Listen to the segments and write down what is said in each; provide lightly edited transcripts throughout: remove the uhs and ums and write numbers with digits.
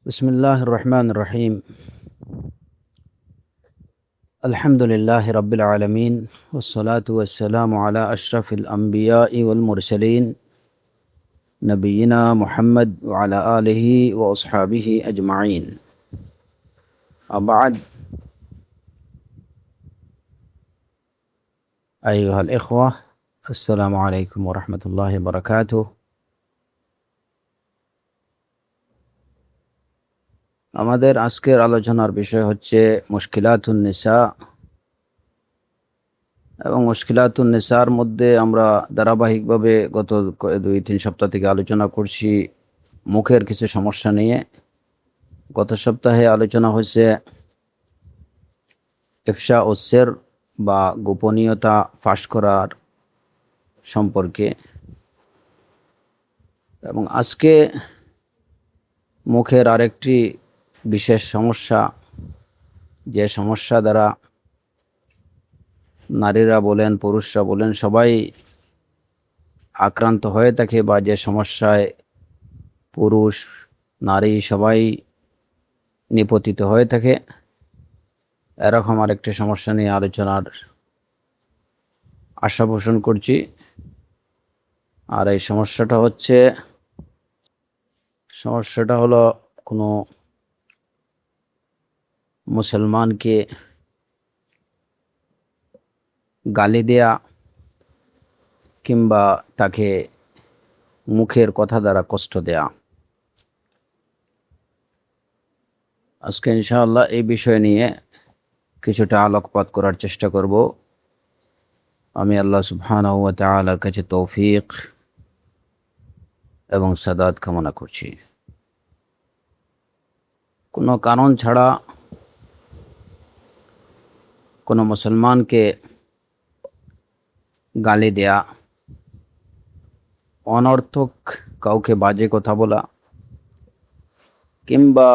بسم الله الرحمن الرحيم. الحمد لله رب العالمين، والصلاة والسلام على أشرف الأنبياء والمرسلين نبينا محمد وعلى آله وأصحابه أجمعين. أبعد، أيها الإخوة، السلام عليكم ورحمة الله وبركاته. আমাদের আজকের আলোচনার বিষয় হচ্ছে মুশকিলাতুন নিসা, এবং মুশকিলাতুন নিসার মধ্যে আমরা ধারাবাহিকভাবে গত 2-3 সপ্তাহ থেকে আলোচনা করছি মুখের কিছু সমস্যা নিয়ে। গত সপ্তাহে আলোচনা হয়েছে ইফশা ও সির বা গোপনীয়তা ফাঁস করার সম্পর্কে, এবং আজকে মুখের আরেকটি বিশেষ সমস্যা, যে সমস্যা দ্বারা নারীরা বলেন পুরুষরা বলেন সবাই আক্রান্ত হয়ে থাকে, বা যে সমস্যায় পুরুষ নারী সবাই নিপতিত হয়ে থাকে, এরকম আরেকটি সমস্যা নিয়ে আলোচনার আশা পোষণ করছি। আর এই সমস্যাটা হলো কোনো মুসলমানকে গালি দেয়া কিংবা তাকে মুখের কথা দ্বারা কষ্ট দেয়া। আজকে ইনশাআল্লাহ এই বিষয় নিয়ে কিছুটা আলোকপাত করার চেষ্টা করব। আমি আল্লাহ সুবহানাহু ওয়া তাআলার কাছে তৌফিক এবং সাদাত কামনা করছি। কোনো কারণ ছাড়া কোনো মুসলমানকে গালি দেয়া, অনর্থক কাউকে বাজে কথা বলা, কিংবা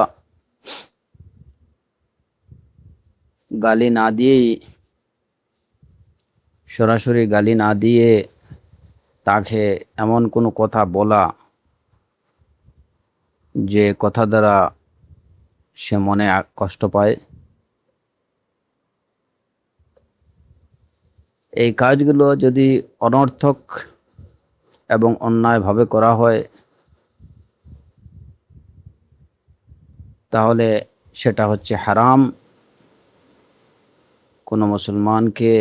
গালি না দিয়েই সরাসরি গালি না দিয়ে তাকে এমন কোনো কথা বলা যে কথা দ্বারা সে মনে কষ্ট পায়, এই কাজগুলো যদি অনর্থক এবং অন্যায়ভাবে করা হয় তাহলে সেটা হচ্ছে হারাম। কোনো মুসলমানকে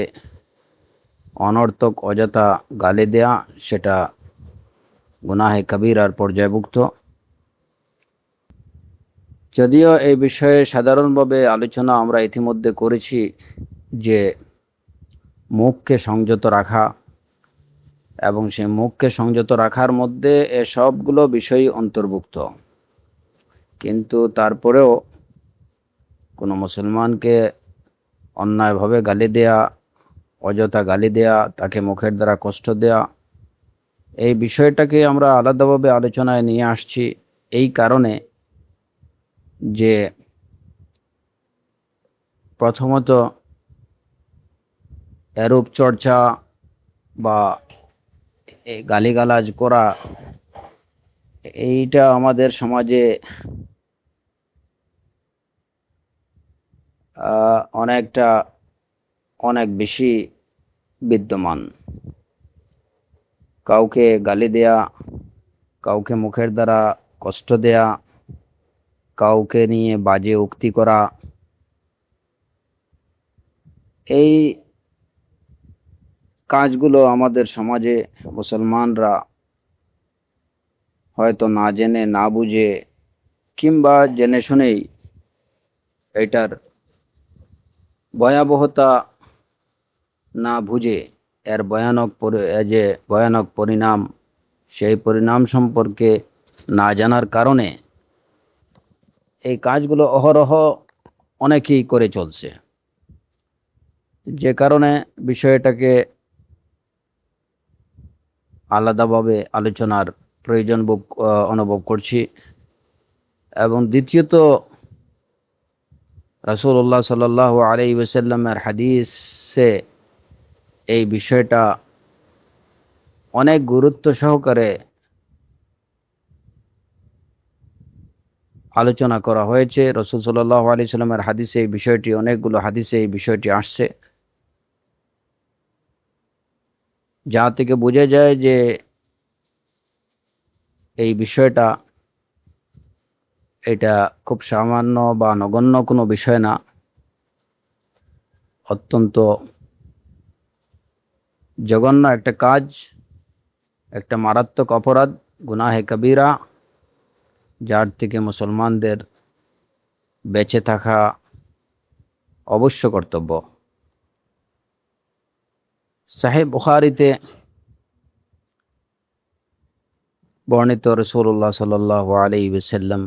অনর্থক অযথা গালি দেয়া সেটা গুনাহে কবিরার পর্যায়ভুক্ত। যদিও এই বিষয়ে সাধারণভাবে আলোচনা আমরা ইতিমধ্যে করেছি যে মুখকে সংযত রাখা, এবং সেই মুখকে সংযত রাখার মধ্যে সবগুলো বিষয়ই অন্তর্ভুক্ত। কিন্তু তারপরেও কোনো মুসলমানকে অন্যায়ভাবে গালি দেয়া, অযথা গালি দেয়া, তাকে মুখের দ্বারা কষ্ট দেয়া, এই বিষয়টাকে আমরা আলাদাভাবে আলোচনায় নিয়ে আসছি এই কারণে যে প্রথমত এরূপ চর্চা বা গালিগালাজ করা, এইটা আমাদের সমাজে অনেক বেশি বিদ্যমান। কাউকে গালি দেয়া, কাউকে মুখের দ্বারা কষ্ট দেয়া, কাউকে নিয়ে বাজে উক্তি করা, এই কাজগুলো আমাদের সমাজে মুসলমানরা হয়তো না জেনে না বুঝে কিংবা জেনে শুনেই এটার ভয়াবহতা না বুঝে এর ভয়ানক পরিণাম, সেই পরিণাম সম্পর্কে না জানার কারণে এই কাজগুলো অহরহ অনেকেই করে চলছে, যে কারণে বিষয়টাকে আলাদাভাবে আলোচনার প্রয়োজন অনুভব করছি। এবং দ্বিতীয়ত, রাসূলুল্লাহ সাল্লাল্লাহু আলাইহি ওয়াসাল্লামের হাদিসে এই বিষয়টা অনেক গুরুত্ব সহকারে আলোচনা করা হয়েছে। রাসূল সাল্লাল্লাহু আলাইহি সাল্লামের হাদিসে এই বিষয়টি, অনেকগুলো হাদিসে এই বিষয়টি আসছে, যা থেকে বোঝা যায় যে এই বিষয়টা, এটা খুব সামান্য বা নগণ্য কোনো বিষয় না, অত্যন্ত জঘন্য একটা কাজ, একটা মারাত্মক অপরাধ, গুনাহে কবিরা, যার থেকে মুসলমানদের বেঁচে থাকা অবশ্য কর্তব্য। সাহিহ বুখারীতে বর্ণিত, রাসূলুল্লাহ সাল্লাল্লাহু আলাইহি ওয়াসাল্লাম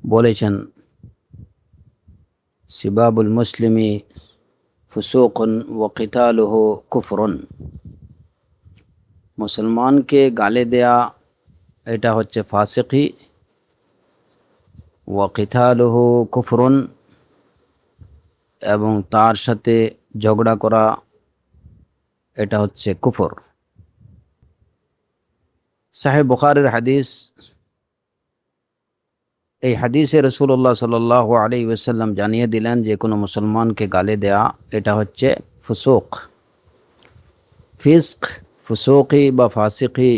বলেছেন, সিবাবুল মুসলিমি ফুসুকুন ওয়া কিতালুহু কুফরুন। মুসলমানকে গালি দেয়া এটা হচ্ছে ফাসিকি, ওয়া কিতালুহু কুফরুন, এবং তার সাথে ঝগড়া করা এটা হচ্ছে কুফর। সাহিহ বুখারীর হাদিস। এই হাদিসে রাসূলুল্লাহ সাল্লাল্লাহু আলাইহি ওয়াসাল্লাম জানিয়ে দিলেন যে কোনো মুসলমানকে গালি দেয়া এটা হচ্ছে ফুসুক, ফিস্ক, ফুসুকি বা ফাসিকি।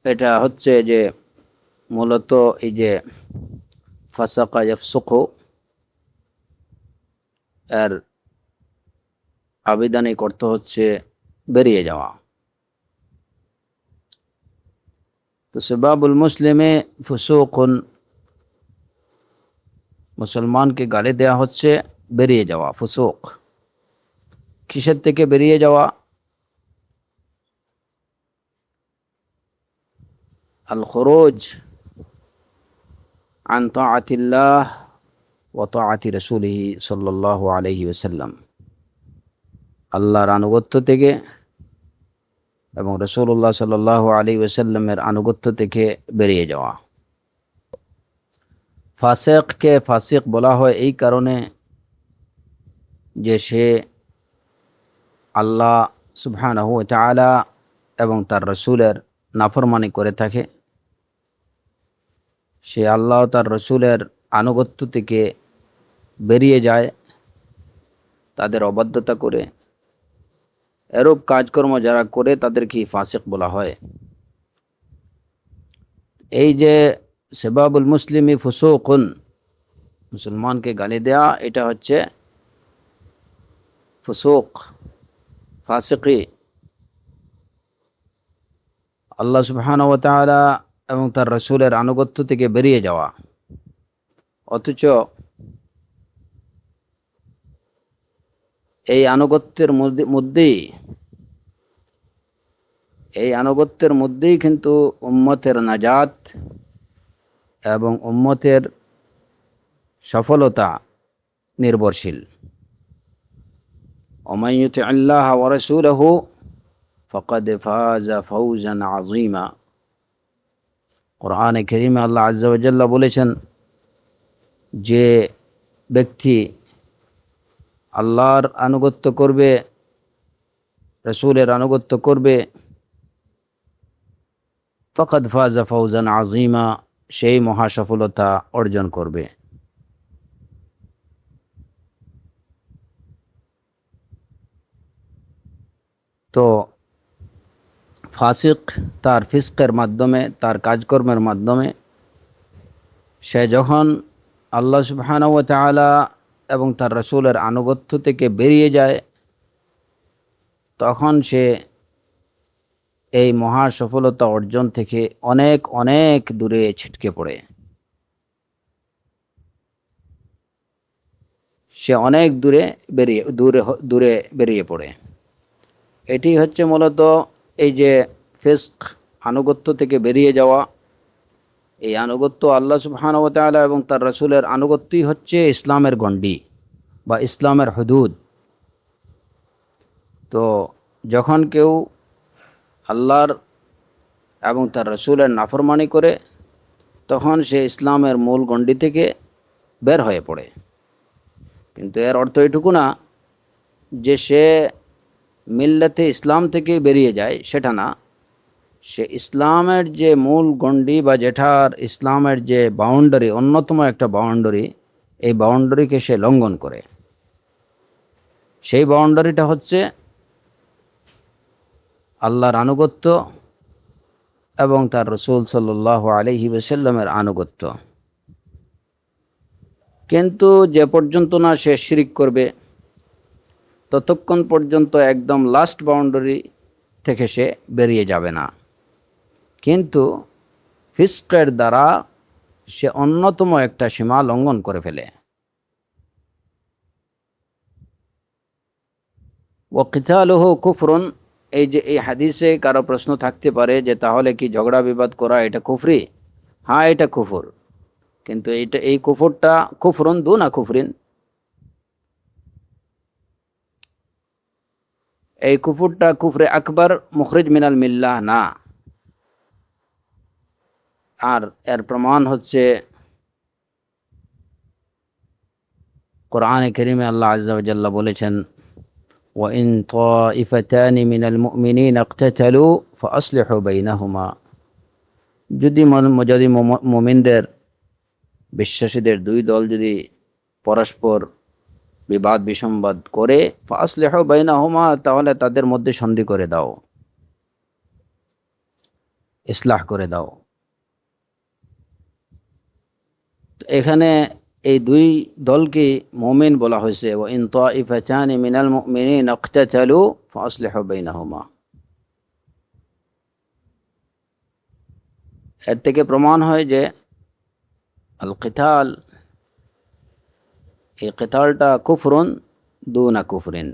এটা হচ্ছে যে মূলত এই যে ফাসাকা ইয়াফসুকু, এর আবিধানিক অর্থ হচ্ছে বেরিয়ে যাওয়া। তো সিবাবুল মুসলিমে ফুসুকুন, মুসলমানকে গালি দেওয়া হচ্ছে বেরিয়ে যাওয়া, ফুসুক। কিসের থেকে বেরিয়ে যাওয়া? আল খুরুজ আন তাআতিল্লাহ ওয়া তাআতি রাসূলিহি সাল্লাল্লাহু আলাইহি ওয়াসাল্লাম, আল্লাহর আনুগত্য থেকে এবং রাসূলুল্লাহ সাল্লাল্লাহু আলাইহি ওয়াসাল্লামের আনুগত্য থেকে বেরিয়ে যাওয়া। ফাসিককে ফাসিক বলা হয় এই কারণে যে সে আল্লাহ সুবহানাহু ওয়া তাআলা এবং তার রাসূলের নাফরমানি করে থাকে। সে আল্লাহ তার রাসূলের আনুগত্য থেকে বেরিয়ে যায়, তাদের অবাধ্যতা করে। এরূপ কাজকর্ম যারা করে তাদেরকে ফাসিক বলা হয়। এই যে সিবাবুল মুসলিমি ফুসুকুন, মুসলমানকে গালি দেয়া, এটা হচ্ছে ফুসুক, ফাসিকি। আল্লাহ সুবহানাহু ওয়া তাআলা এবং তার রাসূলের আনুগত্য থেকে বেরিয়ে যাওয়া। অথচ এই আনুগত্যের মধ্যেই কিন্তু উম্মতের নাজাত এবং উম্মতের সফলতা নির্ভরশীল। ওমান ইউতি'আল্লাহ ওয়া রাসূলাহু ফাকাদ ফাযা ফাওজান আযীমা। কোরআনে কারীমে আল্লাহ আযজা ওয়া জাল্লা বলেছেন, যে ব্যক্তি আল্লাহর আনুগত্য করবে, রাসূলের আনুগত্য করবে, ফাকাদ ফাযা ফাওজান আযীমা, সেই মহা সফলতা অর্জন করবে। তো ফাসিক তার ফিস্কের মাধ্যমে, তার কাজকর্মের মাধ্যমে সে যখন আল্লাহ সুবহানাহু ওয়া তাআলা এবং তার রাসূলের আনুগত্য থেকে বেরিয়ে যায়, তখন সে এই মহা সফলতা অর্জন থেকে অনেক অনেক দূরে ছিটকে পড়ে। সে অনেক দূরে বেরিয়ে পড়ে। এটি হচ্ছে মূলত এই যে ফিস্ক, আনুগত্য থেকে বেরিয়ে যাওয়া। এই আনুগত্য আল্লাহ সুবহানাহু ওয়া তাআলা এবং তার রাসূলের আনুগত্যই হচ্ছে ইসলামের গণ্ডি বা ইসলামের হুদুদ। তো যখন কেউ আল্লাহর এবং তার রাসূলের নাফরমানি করে, তখন সে ইসলামের মূল গণ্ডি থেকে বের হয়ে পড়ে। কিন্তু এর অর্থ এটুকু না যে সে মিল্লাতে ইসলাম থেকে বেরিয়ে যায় সেটা না, সে ইসলামের যে মূল গণ্ডি বা যেটার ইসলামের যে বাউন্ডারি, অন্যতম একটা বাউন্ডারি, এই বাউন্ডারিকে সে লঙ্ঘন করে। সেই বাউন্ডারিটা হচ্ছে আল্লাহর আনুগত্য এবং তার রসুল সাল্লাল্লাহু আলাইহি ওয়াসাল্লামের আনুগত্য। কিন্তু যে পর্যন্ত না সে শিরিক করবে, ততক্ষণ পর্যন্ত একদম লাস্ট বাউন্ডারি থেকে সে বেরিয়ে যাবে না। কিন্তু ফিস্কের দ্বারা সে অন্যতম একটা সীমা লঙ্ঘন করে ফেলে। ওয়াকিতালুহু কুফরুন, এই যে এই হাদিসে কারো প্রশ্ন থাকতে পারে যে তাহলে কি ঝগড়া বিবাদ করা এটা কুফরি? হ্যাঁ, এটা কুফর, কিন্তু এই কুফরটা কুফরুন দুনা কুফরিন, এই কুফরটা কুফরে আকবর মুখরিজ মিনাল মিল্লাহ না। আর এর প্রমাণ হচ্ছে কোরআনে কারীমে আল্লাহ আযজা ওয়া জাল্লা বলেছেন, ওয়া ইন তাইফাতানি মিনাল মুমিনিনা ইকতাতালু ফাআসলিহু বাইনাহুমা, যদি মুমিনদের, বিশ্বাসীদের দুই দল যদি পরস্পর বিবাদ বিসম্বাদ করে, ফাআসলিহু বাইনাহুমা, তাহলে তাদের মধ্যে সন্ধি করে দাও, ইসলাহ করে দাও। এখানে এই দুই দলকে মুমিন বলা হয়েছে, ওয়া ইন তাইফাতানি মিনাল মুমিনিনা ইকতাতালু ফাআসলিহু বাইনাহুমা। এর থেকে প্রমাণ হয় যে আল কিতাল, এই কিতালটা কুফরুন দুনা কুফরিন।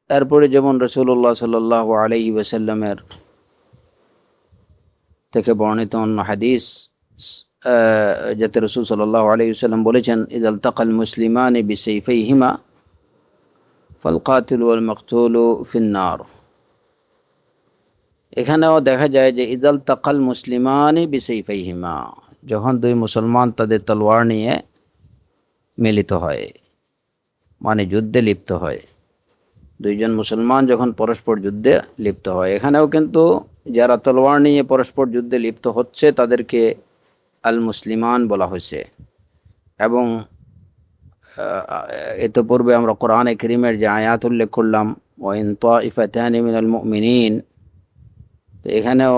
এরপরে যেমন রাসূলুল্লাহ সাল্লাল্লাহু আলাইহি ওয়াসাল্লামের থেকে বর্ণিত অন্য হাদিস, যাতে রাসূল সাল্লাল্লাহু আলাইহি ওয়াসাল্লাম বলেছেন, ইযাল তাকাল মুসলিমানি বিসাইফাইহিমা ফাল কাতিলু ওয়াল মাকতুলু ফিন্নার। এখানেও দেখা যায় যে ইযাল তাকাল মুসলিমানি বিসাইফাইহিমা, যখন দুই মুসলমান তাদের তলোয়ার নিয়ে মিলিত হয়, মানে যুদ্ধে লিপ্ত হয়, দুইজন মুসলমান যখন পরস্পর যুদ্ধে লিপ্ত হয়, এখানেও কিন্তু যারা তলোয়ার নিয়ে পরস্পর যুদ্ধে লিপ্ত হচ্ছে তাদেরকে আল মুসলিমান বলা হয়েছে। এবং এতে পূর্বে আমরা কোরআনে কারীমের যে আয়াত উল্লেখ করলাম, ওয়া ইন তাইফাতানি মিনাল মুমিনিন, তো এখানেও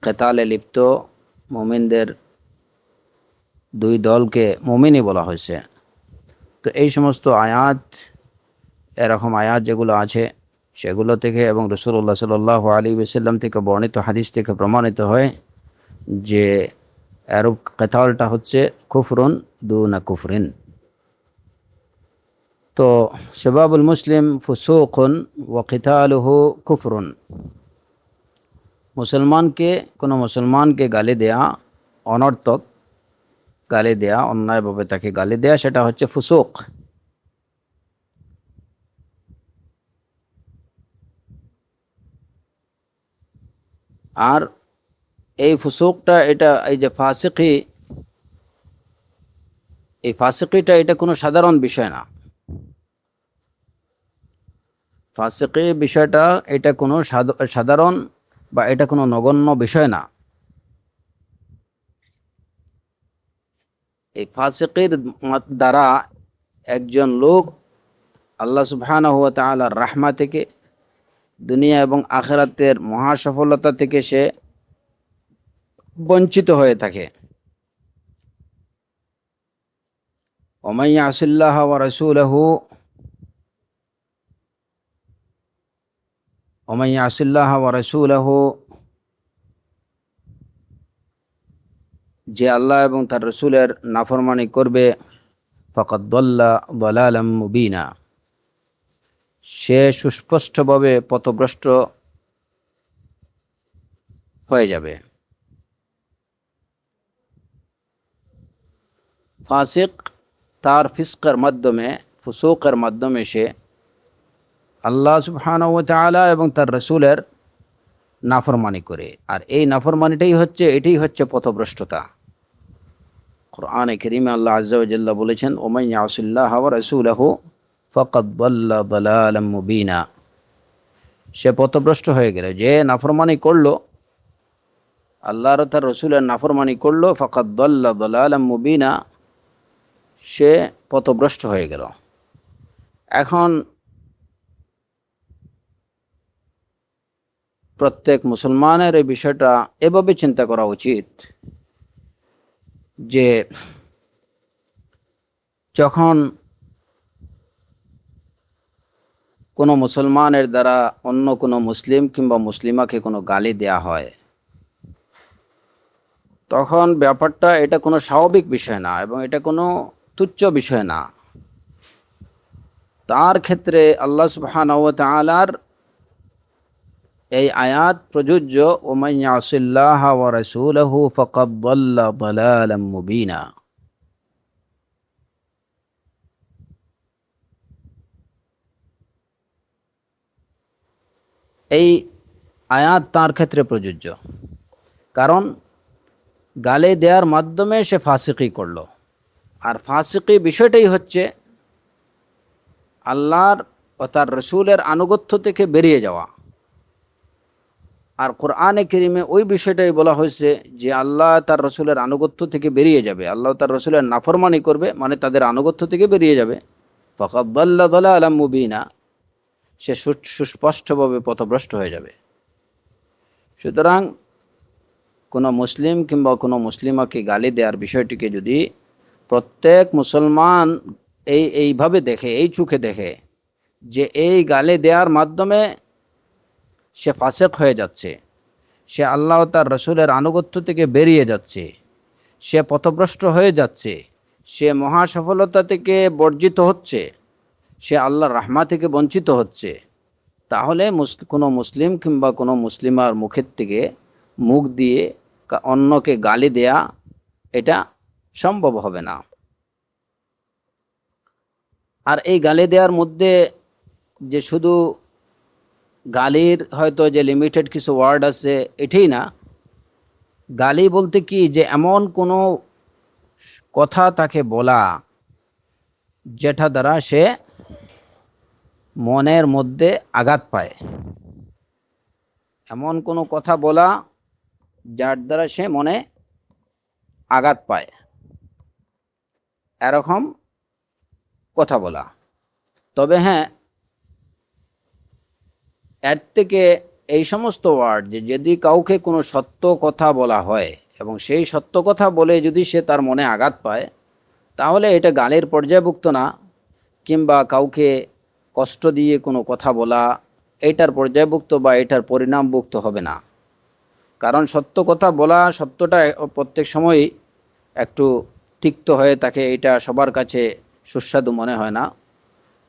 কিতালে লিপ্ত মুমিনদের দুই দলকে মুমিনই বলা হয়েছে। তো এই সমস্ত আয়াত, এরকম আয়াত যেগুলো আছে সেগুলো থেকে এবং রাসূলুল্লাহ সাল্লাল্লাহু আলাইহি ওয়াসাল্লাম থেকে বর্ণিত হাদিস থেকে প্রমাণিত হয় যে এর কিতালটা হচ্ছে কুফরুন দুনা কুফরিন। তো শাবাবুল মুসলিম ফুসুকুন ওয়া কিতালুহু কুফরুন, কোনো মুসলমানকে গালি দেয়া, অনর্থক গালি দেয়া, অন্যায়ভাবে তাকে গালি দেয়া, সেটা হচ্ছে ফুসুক। আর এই ফুসুকটা, এটা এই যে ফাসিকি, এই ফাসিকিটা এটা কোনো সাধারণ বিষয় না। ফাসিকি বিষয়টা এটা কোনো সাধারণ বা এটা কোনো নগণ্য বিষয় না। এই ফাসিকির দ্বারা একজন লোক আল্লাহ সুবহানাহু ওয়া তাআলার রাহমত থেকে, দুনিয়া এবং আখিরাতের মহাসফলতা থেকে সে বঞ্চিত হয়ে থাকে। ওমান ইয়াসিল্লাহ ওয়া রাসূলাহু, ওমান ইয়াসিল্লাহ ওয়া রাসূলাহু, যে আল্লাহ এবং তার রাসূলের নাফরমানি করবে, ফাকাদ দাল্লা দালালাম মুবিনা, সে সুস্পষ্টভাবে পথভ্রষ্ট হয়ে যাবে। ফাসিক তার ফিস্কের মাধ্যমে, ফুসুকের মাধ্যমে সে আল্লাহ সুবহানাহু ওয়া তাআলা এবং তার রাসূলের নাফরমানি করে। আর এই নাফরমানিটাই হচ্ছে, এটাই হচ্ছে পথভ্রষ্টতা। কুরআনে কারীমে আল্লাহ আযজা ওয়া জাল্লা বলেছেন, ওমান ইয়াসিল্লাহা ওয়া রাসূলাহু ফাকাদ দাল্লা দালালাম মুবিনা। সে পথভ্রষ্ট হয়ে গেল, যে নাফরমানি করলো, আল্লাহর তার রসুলের নাফরমানি করলো, ফাকাদ দাল্লা দালালাম মুবিনা, সে পথভ্রষ্ট হয়ে গেল। এখন প্রত্যেক মুসলমানের এই বিষয়টা এভাবে চিন্তা করা উচিত যে যখন কোনো মুসলমানের দ্বারা অন্য কোনো মুসলিম কিংবা মুসলিমাকে কোনো গালি দেয়া হয়, তখন ব্যাপারটা এটা কোনো স্বাভাবিক বিষয় না এবং এটা কোনো তুচ্ছ বিষয় না। তার ক্ষেত্রে আল্লাহ সুবহানাহু ওয়া তাআলার এই আয়াত প্রযোজ্য, ওমান ইয়াসিল্লাহা ওয়া রাসূলাহু ফাকাদ দাল্লা দালালাম মুবিনা। এই আয়াত তার ক্ষেত্রে প্রযোজ্য, কারণ গালি দেওয়ার মাধ্যমে সে ফাসিকি করলো। আর ফাসিকি বিষয়টাই হচ্ছে আল্লাহর ও তার রসুলের আনুগত্য থেকে বেরিয়ে যাওয়া। আর কোরআনে কারীমে ওই বিষয়টাই বলা হয়েছে যে আল্লাহ তার রসুলের আনুগত্য থেকে বেরিয়ে যাবে, আল্লাহ তার রসুলের নাফরমানি করবে, মানে তাদের আনুগত্য থেকে বেরিয়ে যাবে, ফাকাদ দাল্লা দালালাম মুবিনা, সে সুস্পষ্টভাবে পথভ্রষ্ট হয়ে যাবে। সুতরাং কোনো মুসলিম কিংবা কোনো মুসলিমাকে গালি দেওয়ার বিষয়টিকে যদি প্রত্যেক মুসলমান এইভাবে দেখে, এই চোখে দেখে যে এই গালি দেওয়ার মাধ্যমে সে ফাসেক হয়ে যাচ্ছে, সে আল্লাহ তার রসুলের আনুগত্য থেকে বেরিয়ে যাচ্ছে, সে পথভ্রষ্ট হয়ে যাচ্ছে, সে মহাসফলতা থেকে বর্জিত হচ্ছে, সে আল্লাহর রাহমত থেকে বঞ্চিত হচ্ছে, তাহলে কোনো মুসলিম কিংবা কোনো মুসলিমার মুখের থেকে মুখ দিয়ে অন্যকে গালি দেয়া এটা সম্ভব হবে না। আর এই গালি দেওয়ার মধ্যে যে শুধু গালির হয়তো যে লিমিটেড কিছু ওয়ার্ড আছে এটাই না, গালি বলতে কি যে এমন কোনো কথা তাকে বলা যেটা দ্বারা সে মনের মধ্যে আঘাত পায়, এমন কোনো কথা বলা যার দ্বারা সে মনে আঘাত পায়, এরকম কথা বলা। তবে হ্যাঁ, এর থেকে এই সমস্ত ওয়ার্ড যে যদি কাউকে কোনো সত্য কথা বলা হয় এবং সেই সত্য কথা বলে যদি সে তার মনে আঘাত পায়, তাহলে এটা গালির পর্যায়ভুক্ত না, কিংবা কাউকে কষ্ট দিয়ে কোনো কথা বলা এটার পর্যায়ভুক্ত বা এটার পরিণামভুক্ত হবে না। কারণ সত্য কথা বলা, সত্যটা প্রত্যেক সময়ই একটু তিক্ত হয়ে থাকে, এটা সবার কাছে সুস্বাদু মনে হয় না।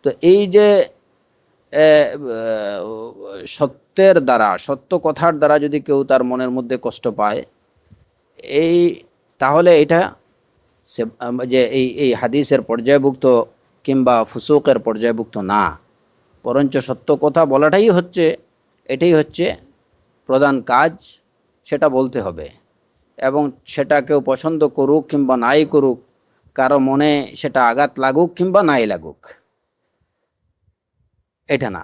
তো এই যে সত্যের দ্বারা, সত্য কথার দ্বারা যদি কেউ তার মনের মধ্যে কষ্ট পায়, তাহলে এটা যে এই হাদিসের পর্যায়ভুক্ত কিংবা ফুসুকের পর্যায়ভুক্ত না, বরঞ্চ সত্য কথা বলাটাই হচ্ছে, এটাই হচ্ছে প্রধান কাজ, সেটা বলতে হবে। এবং সেটা কেউ পছন্দ করুক কিংবা নাই করুক, কারো মনে সেটা আঘাত লাগুক কিংবা নাই লাগুক, এটা না।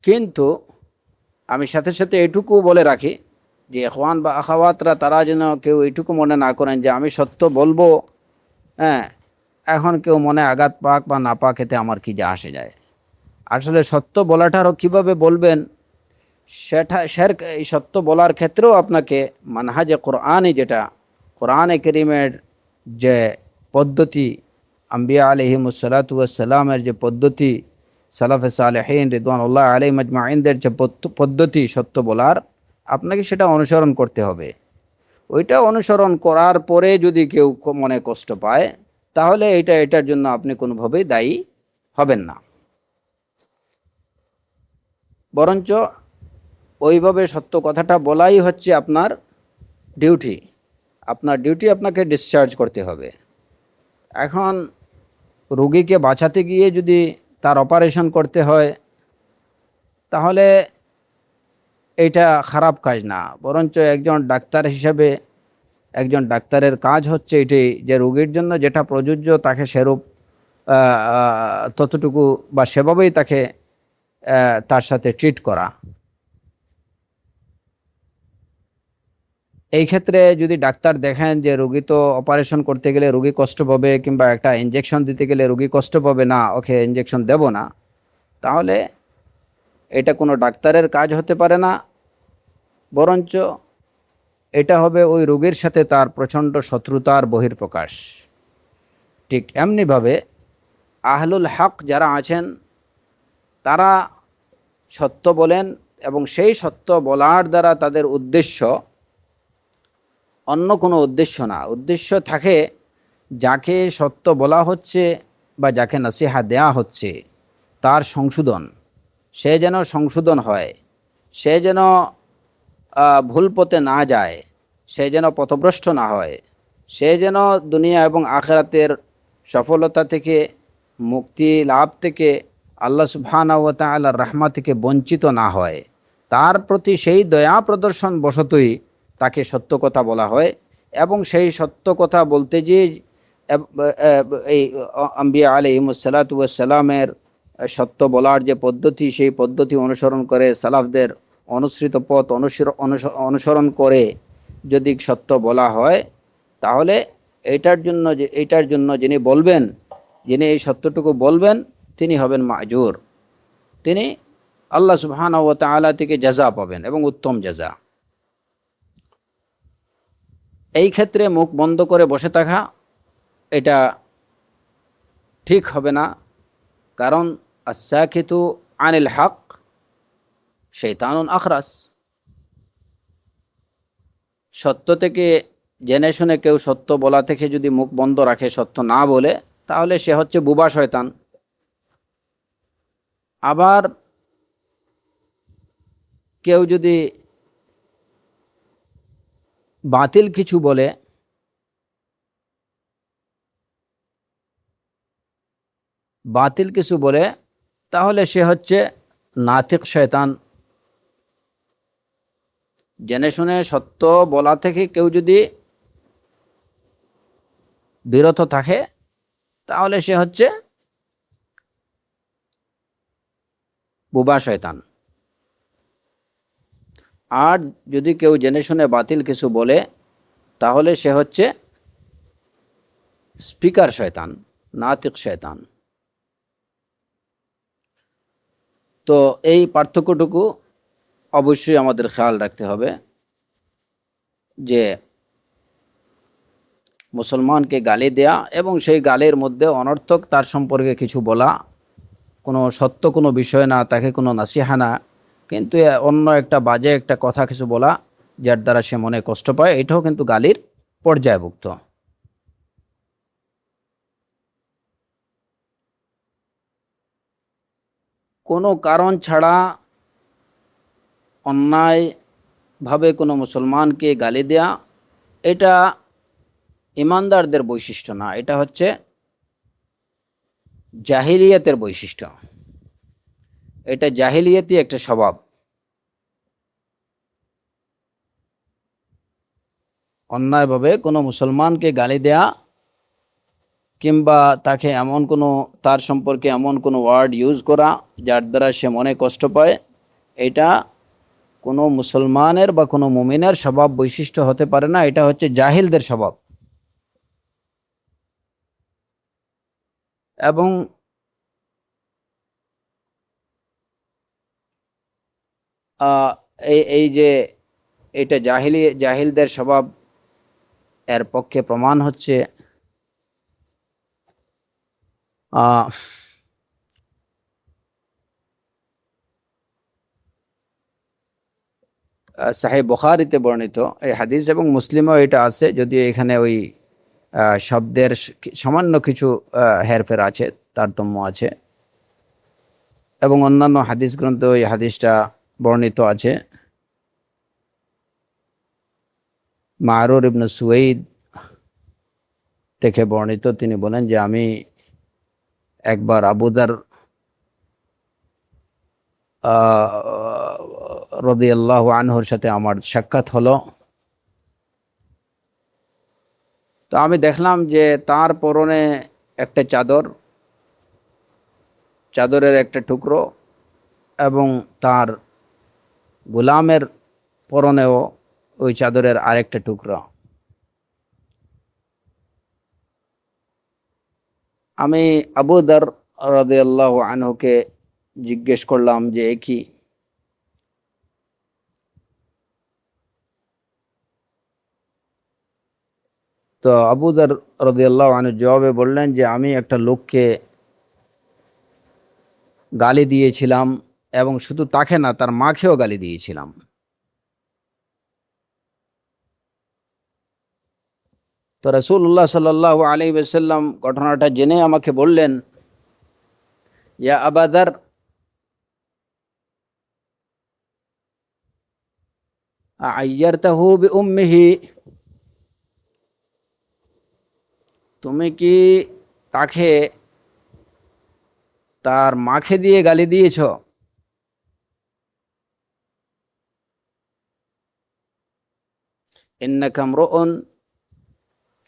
কিন্তু আমি সাথে সাথে এটুকু বলে রাখি যে ইখওয়ান বা আখাওয়াতরা তারা যেন কেউ এটুকু মনে না করেন যে আমি সত্য বলবো, হ্যাঁ, এখন কেউ মনে আঘাত পাক বা না পাক এতে আমার কি যা আসে যায়। আসলে সত্য বলাটারও কীভাবে বলবেন সেটা, এই সত্য বলার ক্ষেত্রেও আপনাকে মানহাজে কোরআনই, যেটা কোরআনে কারীমের যে পদ্ধতি, আম্বিয়া আলাইহিমুসসালাতু ওয়াসসালামের যে পদ্ধতি, সালাফে সালেহিন রিদওয়ানুল্লাহ আলাইহিম আজমাইনদের যে পদ্ধতি সত্য বলার, আপনাকে সেটা অনুসরণ করতে হবে। ওইটা অনুসরণ করার পরে যদি কেউ মনে কষ্ট পায়, তাহলে এটার জন্য আপনি কোনোভাবেই দায়ী হবেন না, বরঞ্চ ওইভাবে সত্য কথাটা বলাই হচ্ছে আপনার ডিউটি। আপনার ডিউটি আপনাকে ডিসচার্জ করতে হবে। এখন রোগীকে বাঁচাতে গিয়ে যদি তার অপারেশন করতে হয়, তাহলে এটা খারাপ কাজ না, বরঞ্চ একজন ডাক্তার হিসাবে একজন ডাক্তারের কাজ হচ্ছে এটাই যে রোগীর জন্য যেটা প্রযোজ্য তাকে সেরূপ ততটুকু বা সেভাবেই তাকে তার সাথে ট্রিট করা। এই ক্ষেত্রে যদি ডাক্তার দেখেন যে রোগী তো অপারেশন করতে গেলে রোগী কষ্ট পাবে, কিংবা একটা ইঞ্জেকশন দিতে গেলে রোগী কষ্ট পাবে, না ওকে ইঞ্জেকশন দেব না, তাহলে এটা কোনো ডাক্তারের কাজ হতে পারে না, বরঞ্চ এটা হবে ওই রোগীর সাথে তার প্রচণ্ড শত্রুতার বহিঃপ্রকাশ। ঠিক এমনিভাবে আহলুল হক যারা আছেন তারা সত্য বলেন, এবং সেই সত্য বলার দ্বারা তাদের উদ্দেশ্য অন্য কোনো উদ্দেশ্য না। উদ্দেশ্য থাকে যাকে সত্য বলা হচ্ছে বা যাকে নসিহা দেয়া হচ্ছে তার সংশোধন, সে যেন সংশোধন হয়, সে যেন ভুল পথে না যায়, সে যেন পথভ্রষ্ট না হয়, সে যেন দুনিয়া এবং আখিরাতের সফলতা থেকে, মুক্তি লাভ থেকে, আল্লাহ সুবহানাহু ওয়া তাআলার রাহমাত থেকে বঞ্চিত না হয়, তার প্রতি সেই দয়া প্রদর্শন বশতই তাকে সত্য কথা বলা হয়। এবং সেই সত্য কথা বলতে যে এই আম্বিয়া আলাইহিমুসসালাতু ওয়াসসালামের সত্য বলার যে পদ্ধতি, সেই পদ্ধতি অনুসরণ করে সালাফদের অনুসৃত পথ অনুসরণ করে যদি সত্য বলা হয়, তাহলে এইটার জন্য যিনি বলবেন, যিনি এই সত্যটুকু বলবেন, তিনি হবেন মাজুর, তিনি আল্লাহ সুবহানাহু ওয়া তাআলা থেকে জাযা পাবেন এবং উত্তম জাযা। এই ক্ষেত্রে মুখ বন্ধ করে বসে থাকা এটা ঠিক হবে না, কারণ আস-সাকিতু আনিল হক শয়তানুন আখরাস। সত্য থেকে জেনে শুনে কেউ সত্য বলা থেকে যদি মুখ বন্ধ রাখে, সত্য না বলে, তাহলে সে হচ্ছে বুবা শয়তান। আবার কেউ যদি বাতিল কিছু বলে, তাহলে সে হচ্ছে নাতিক শয়তান। জেনে শুনে সত্য বলা থেকে কেউ যদি বিরত থাকে, তাহলে সে হচ্ছে বুবা শয়তান। আর যদি কেউ জেনে শুনে বাতিল কিছু বলে, তাহলে সে হচ্ছে স্পিকার শয়তান, নাতিক শয়তান। তো এই পার্থক্যটুকু অবশ্যই আমাদের খেয়াল রাখতে হবে যে মুসলমানকে গালি দেয়া এবং সেই গালির মধ্যে অনর্থক তার সম্পর্কে কিছু বলা, কোনো সত্য কোনো বিষয় না, তাকে কোনো নাসিহা না, কিন্তু অন্য একটা বাজে একটা কথা কিছু বলা যার দ্বারা সে মনে কষ্ট পায়, এটাও কিন্তু গালির পর্যায়ভুক্ত। কোনো কারণ ছাড়া অন্যায়ভাবে কোনো মুসলমানকে গালি দেয়া, এটা ইমানদারদের বৈশিষ্ট্য না, এটা হচ্ছে জাহিলিয়াতের বৈশিষ্ট্য। এটা জাহিলিয়াতি একটা স্বভাব। অন্যায়ভাবে কোনো মুসলমানকে গালি দেয়া, কিংবা তাকে এমন কোনো, তার সম্পর্কে এমন কোনো ওয়ার্ড ইউজ করা যার দ্বারা সে মনে কষ্ট পায়, এটা কোনো মুসলমানের বা কোনো মুমিনের স্বভাব বৈশিষ্ট্য হতে পারে না, এটা হচ্ছে জাহিলদের স্বভাব। এবং এই যে এটা জাহিলদের স্বভাব, এর পক্ষে প্রমাণ হচ্ছে সাহিহ বুখারীতে বর্ণিত এই হাদিস, এবং মুসলিমও এটা আছে, যদিও এখানে ওই শব্দের সামান্য কিছু হেরফের আছে, তারতম্য আছে, এবং অন্যান্য হাদিস গ্রন্থে ওই হাদিসটা বর্ণিত আছে। মারুর ইবনে সুওয়ৈদ থেকে বর্ণিত, তিনি বলেন যে আমি একবার আবু দার রাদিয়াল্লাহু আনহুর সাথে আমার সাক্ষাৎ হলো। তো আমি দেখলাম যে তার পরনে একটা চাদর, চাদরের একটা টুকরো, এবং তার গোলামের পরনেও ওই চাদরের আরেকটা টুকরো। আমি আবু দর রাদিয়াল্লাহু আনহুকে জিজ্ঞেস করলাম যে এ কি? তো আবু দর রাদিয়াল্লাহু আনহু জবাবে বললেন যে আমি একটা লোককে গালি দিয়েছিলাম, এবং শুধু তাকে না, তার মাকেও গালি দিয়েছিলাম। তো রাসূলুল্লাহ সাল্লাল্লাহু আলাইহি ওয়াসাল্লাম ঘটনাটা জেনে আমাকে বললেন, ইয়া আবা দর, আ'য়ারতাহু বিউম্মিহি, তুমি কি তাকে তার মাকে দিয়ে গালি দিয়েছ? ইন্নাকা ইমরুউন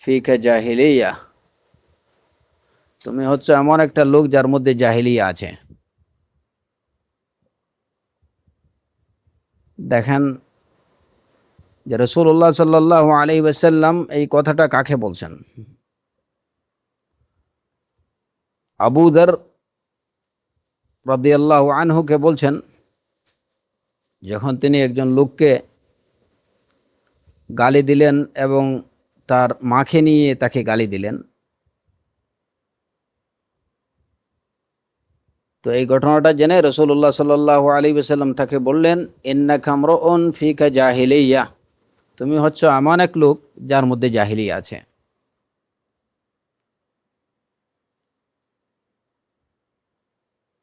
ফিকা জাহিলিয়া, তুমি হচ্ছে এমন একটা লোক যার মধ্যে জাহিলিয়া আছে। দেখেন যে রাসূলুল্লাহ সাল্লাল্লাহু আলাইহি ওয়াসাল্লাম এই কথাটা কাকে বলছেন? আবু দর রাদিয়াল্লাহু আনহুকে বলছেন, যখন তিনি একজন লোককে গালি দিলেন এবং তার মাকে নিয়ে তাকে গালি দিলেন। তো এই ঘটনাটা জেনে রাসূলুল্লাহ সাল্লাল্লাহু আলাইহি ওয়াসাল্লাম তাকে বললেন, ইন্নাকা ইমরুউন ফিকা জাহিলিয়া, তুমি হচ্ছে এমন এক লোক যার মধ্যে জাহিলিয়া আছে।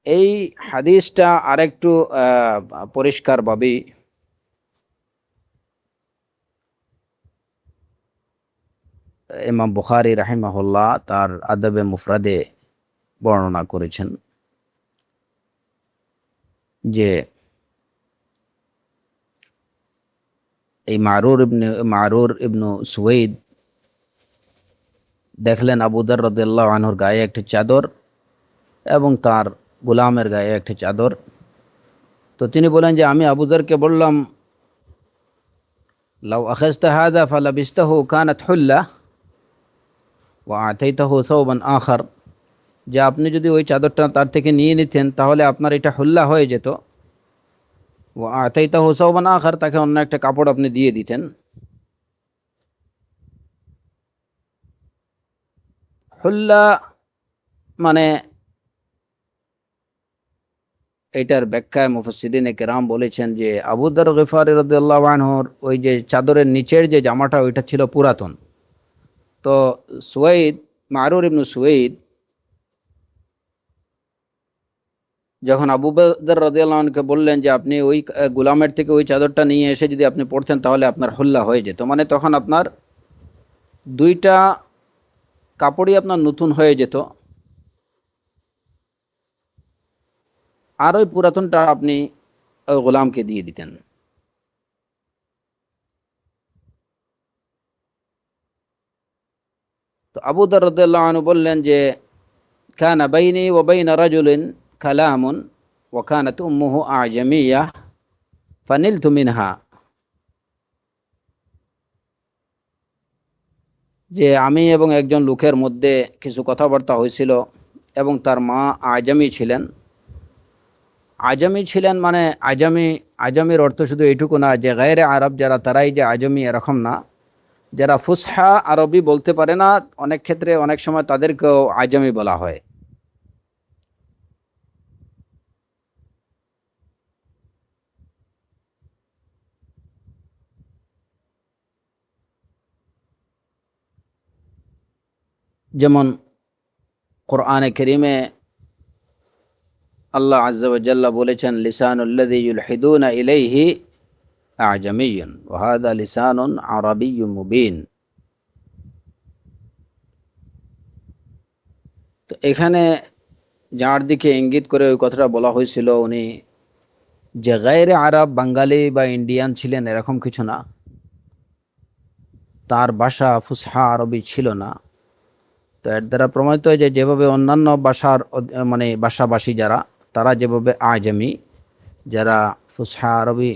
এই হাদিসটা আরেকটু পরিষ্কারভাবে ইমাম বুখারী রাহিমাহুল্লাহ তার আদবে মুফরাদে বর্ণনা করেছেন যে এই মারুর ইবনু সুওয়াইদ দেখলেন আবু দর রাদিয়াল্লাহু আনহুর গায়ে একটি চাদর এবং তার গোলামের গায়ে একটি চাদর। তো তিনি বলেন যে আমি আবু দরকে বললাম, লাউ আখাযতা হাযা ফালাবিসতাহু কানাত হুল্লা ওয়া আতাইতাহু সাওবান আখার, যে আপনি যদি ওই চাদরটা তার থেকে নিয়ে নিতেন তাহলে আপনার এটা হুল্লা হয়ে যেত। ওয়া আতাইতাহু সাওবান আখার, তাকে অন্য একটা কাপড় আপনি দিয়ে দিতেন। হুল্লা মানে, এটার ব্যাখ্যায় মুফাসসিরিনে কেরাম বলেছেন যে আবু দর গিফারি রাদিয়াল্লাহু আনহুর ওই যে চাদরের নিচের যে জামাটা ওইটা ছিল পুরাতন। তো সুওয়াইদ, মারুর ইবনু সুওয়াইদ যখন আবু বকর রাদিয়াল্লাহু আনহুকে বললেন যে আপনি ওই গোলামের থেকে ওই চাদরটা নিয়ে এসে যদি আপনি পরতেন তাহলে আপনার হুল্লা হয়ে যেত, মানে তখন আপনার দুইটা কাপড়ই আপনার নতুন হয়ে যেত, আর ওই পুরাতনটা আপনি ওই গোলামকে দিয়ে দিতেন। তো আবু দর রাদিয়াল্লাহু আনহু বললেন যে কানা বাইনি ওয়া বাইনা রাজুলিন কালামুন ওয়া কানাত উম্মুহু আ'জামিয়্যাহ ফানিলতু মিনহা, যে আমি এবং একজন লোকের মধ্যে কিছু কথাবার্তা হয়েছিল এবং তার মা আজামি ছিলেন। আজামি ছিলেন মানে আজামি, আজামির অর্থ শুধু এইটুকু না যে গায়রে আরব যারা তারাই যে আজামি, এরকম না। যারা ফুসহা আরবি বলতে পারে না, অনেক ক্ষেত্রে অনেক সময় তাদেরকেও আজামি বলা হয়। যেমন কোরআনে কারীমে আল্লাহ আযজা ওয়া জাল্লা বলেছেন, লিসানুল্লাযী ইউলহিদুনা ইলাইহি আ'জামিয়্যুন ওয়া হাযা লিসানুন আরাবিয়্যুম মুবিন। তো এখানে যার দিকে ইঙ্গিত করে ওই কথাটা বলা হয়েছিল, উনি যে গায়রে আরব, বাঙালি বা ইন্ডিয়ান ছিলেন এরকম কিছু না, তার ভাষা ফুসহা আরবি ছিল না। তো এর দ্বারা প্রমাণিত হয় যে যেভাবে অন্যান্য ভাষার মানে ভাষাভাষী যারা, তারা যেভাবে আজমি, যারা ফুসহা আরবি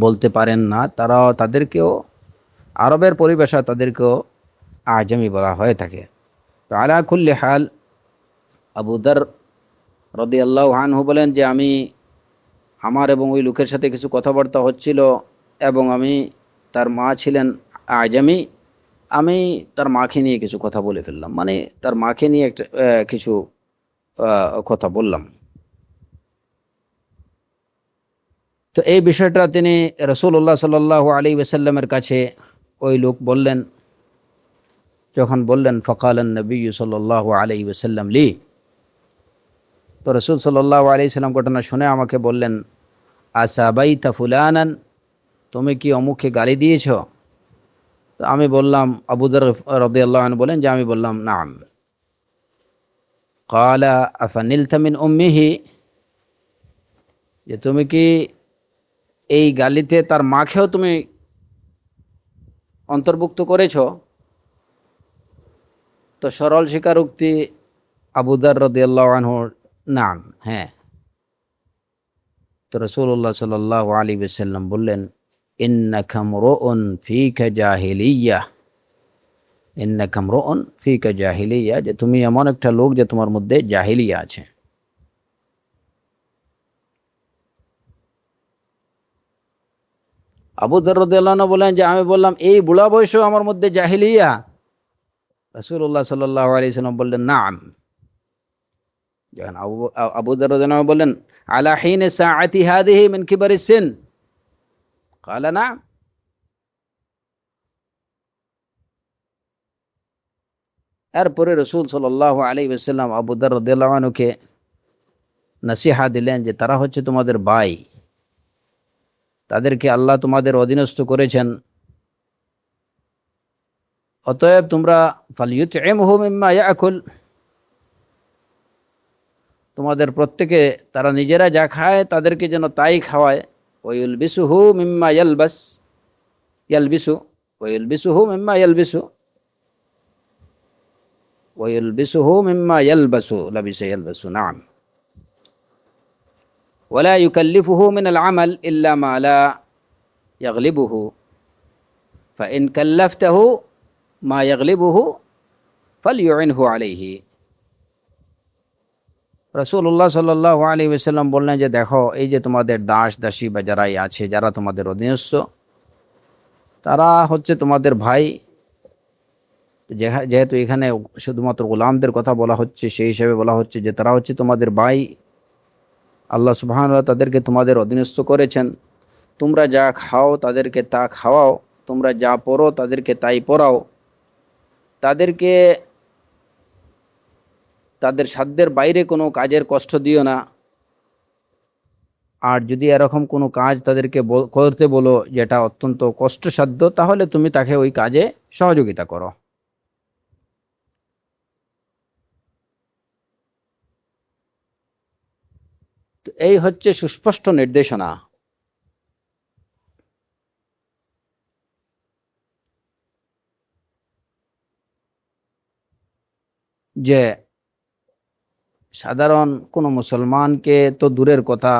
বলতে পারেন না, তারাও তাদেরকেও আরবের পরিভাষায় তাদেরকেও আজমি বলা হয়ে থাকে। তো আলা কুল্লি হাল, আবু দর রাদিয়াল্লাহু আনহু বলেন যে আমি, আমার এবং ওই লোকের সাথে কিছু কথাবার্তা হচ্ছিল, এবং তার মা ছিলেন আজমি। আমি তার মাকে নিয়ে কিছু কথা বলে ফেললাম, মানে তার মাকে নিয়ে একটা কিছু কথা বললাম। তো এই বিষয়টা তিনি রাসূলুল্লাহ সাল্লাল্লাহু আলাইহি ওয়াসাল্লামের কাছে ওই লোক বললেন। যখন বললেন, ফাকালান নবী সাল্লাল্লাহু আলাইহি ওয়াসাল্লাম লি, তো রাসূল সাল্লাল্লাহু আলাইহি সাল্লাম ঘটনা শুনে আমাকে বললেন, আসাবাইতা ফুলানান, তুমি কি অমুককে গালি দিয়েছ? তো আমি বললাম, আবু যর রাদিয়াল্লাহু আনহু বলেন যে আমি বললাম নাম। ক্বালা আফানিলতা মিন উম্মিহি, যে তুমি কি এই গালিতে তার মাকেও তুমি অন্তর্ভুক্ত করেছ? তো সরল স্বীকারোক্তি আবু যর রাদিয়াল্লাহু আনহুর, নাম, হ্যাঁ। তো রাসূলুল্লাহ সাল্লাল্লাহু আলাইহি ওয়াসাল্লাম বললেন, ইন্নাকা মরউন ফীকা জাহিলিয়াহ, ইন্নাকা মরউন ফীকা জাহিলিয়াহ, যে তুমি এমন একটা লোক যে তোমার মধ্যে জাহিলিয়া আছে। আবু যর রাদিয়াল্লাহু আনহু বলেন যে আমি বললাম, এই বুড়া বয়সেও আমার মধ্যে জাহিলিয়া? রাসূলুল্লাহ সাল্লাল্লাহু আলাইহি ওয়াসাল্লাম বললেন নাম। যখন আবু যর রাদিয়াল্লাহু আনহু বললেন, আলা হিন সাআতি হাদিহি মিন কিবারিস সিন, ক্বালা নাম। এরপরে রাসূল সাল্লাল্লাহু আলাইহি ওয়াসাল্লাম আবু যর রাদিয়াল্লাহু আনহুকে নসিহা দিলেন যে তারা হচ্ছে তোমাদের ভাই, তাদেরকে আল্লাহ তোমাদের অধীনস্থ করেছেন, অতএব তোমরা ফালইউতইমহু মিম্মা ইয়াকুল, তোমাদের প্রত্যেকে তারা নিজেরা যা খায় তাদেরকে যেন তাই খাওয়ায়। ওয়ুলবিসুহু মিম্মা ইয়ালবিসু, ওয়ুলবিসুহু মিম্মা ইয়ালবিসু, ওয়ুলবিসুহু মিম্মা ইয়ালবাসু, লাবিসা ইয়ালবাসু, নাম। ওয়ালা ইউকাল্লিফুহু মিনাল আমাল ইল্লা মা লা ইয়াগলিবুহু, ফাইন কাল্লাফতাহু মা ইয়াগলিবুহু ফালইউইনহু আলাইহি। রাসূলুল্লাহ সাল্লাল্লাহু আলাইহি ওয়াসাল্লাম বললেন যে দেখো, এই যে তোমাদের দাস দাসী বা যারাই আছে, যারা তোমাদের অধীনস্থ, তারা হচ্ছে তোমাদের ভাই। যেহেতু এখানে শুধুমাত্র গোলামদের কথা বলা হচ্ছে, সেই হিসাবে বলা হচ্ছে যে তারা হচ্ছে তোমাদের ভাই। আল্লাহ সুবহানাহু ওয়া তাআলা তাদেরকে তোমাদের অধীনস্থ করেছেন। তোমরা যা খাও তাদেরকে তা খাওয়াও, তোমরা যা পড়ো তাদেরকে তাই পড়াও, তাদেরকে তাদের সাধ্যের বাইরে কোনো কাজের কষ্ট দিও না। আর যদি এরকম কোনো কাজ তাদেরকে করতে বলো যেটা অত্যন্ত কষ্টসাধ্য, তাহলে তুমি তাকে ওই কাজে সহযোগিতা করো। তো এই হচ্ছে সুস্পষ্ট নির্দেশনা যে সাধারণ কোনো মুসলমানকে তো দূরের কথা,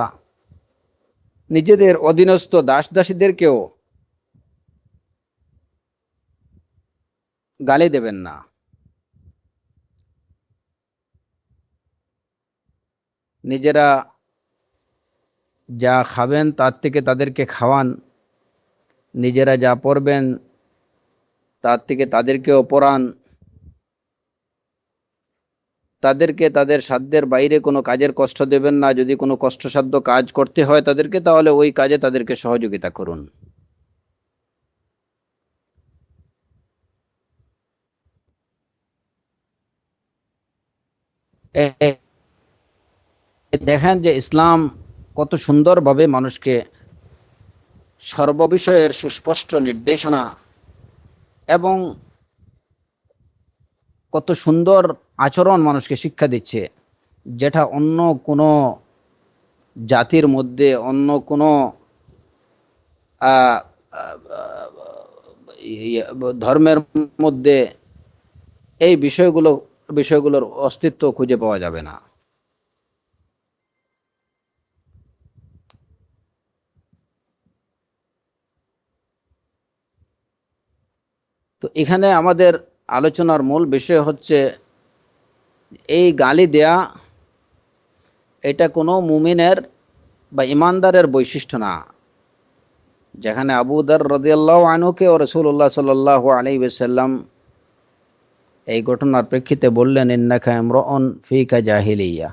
নিজেদের অধীনস্থ দাস দাসীদেরকেও গালি দেবেন না। নিজেরা যা খাবেন তার থেকে তাদেরকে খাওয়ান, নিজেরা যা পড়বেন তার থেকে তাদেরকেও পড়ান, তাদেরকে তাদের সাধ্যের বাইরে কোনো কাজের কষ্ট দেবেন না। যদি কোনো কষ্টসাধ্য কাজ করতে হয় তাদেরকে, তাহলে ওই কাজে তাদেরকে সহযোগিতা করুন। দেখেন যে ইসলাম কত সুন্দরভাবে মানুষকে সর্ববিষয়ের সুস্পষ্ট নির্দেশনা এবং কত সুন্দর আচরণ মানুষকে শিক্ষা দিচ্ছে, যেটা অন্য কোনো জাতির মধ্যে অন্য কোনো আহ, আহ, ধর্মের মধ্যে এই বিষয়গুলোর অস্তিত্ব খুঁজে পাওয়া যাবে না। তো এখানে আমাদের আলোচনার মূল বিষয় হচ্ছে এই গালি দেয়া এটা কোনো মুমিনের বা ইমানদারের বৈশিষ্ট্য না। যেখানে আবু দর রাদিয়াল্লাহু আনহুকে ও রাসূলুল্লাহ সাল্লাল্লাহু আলাইহি ওয়াসাল্লাম এই ঘটনার প্রেক্ষিতে বললেন, ইন্নাকা ইমরাউন ফীকা জাহিলিয়া।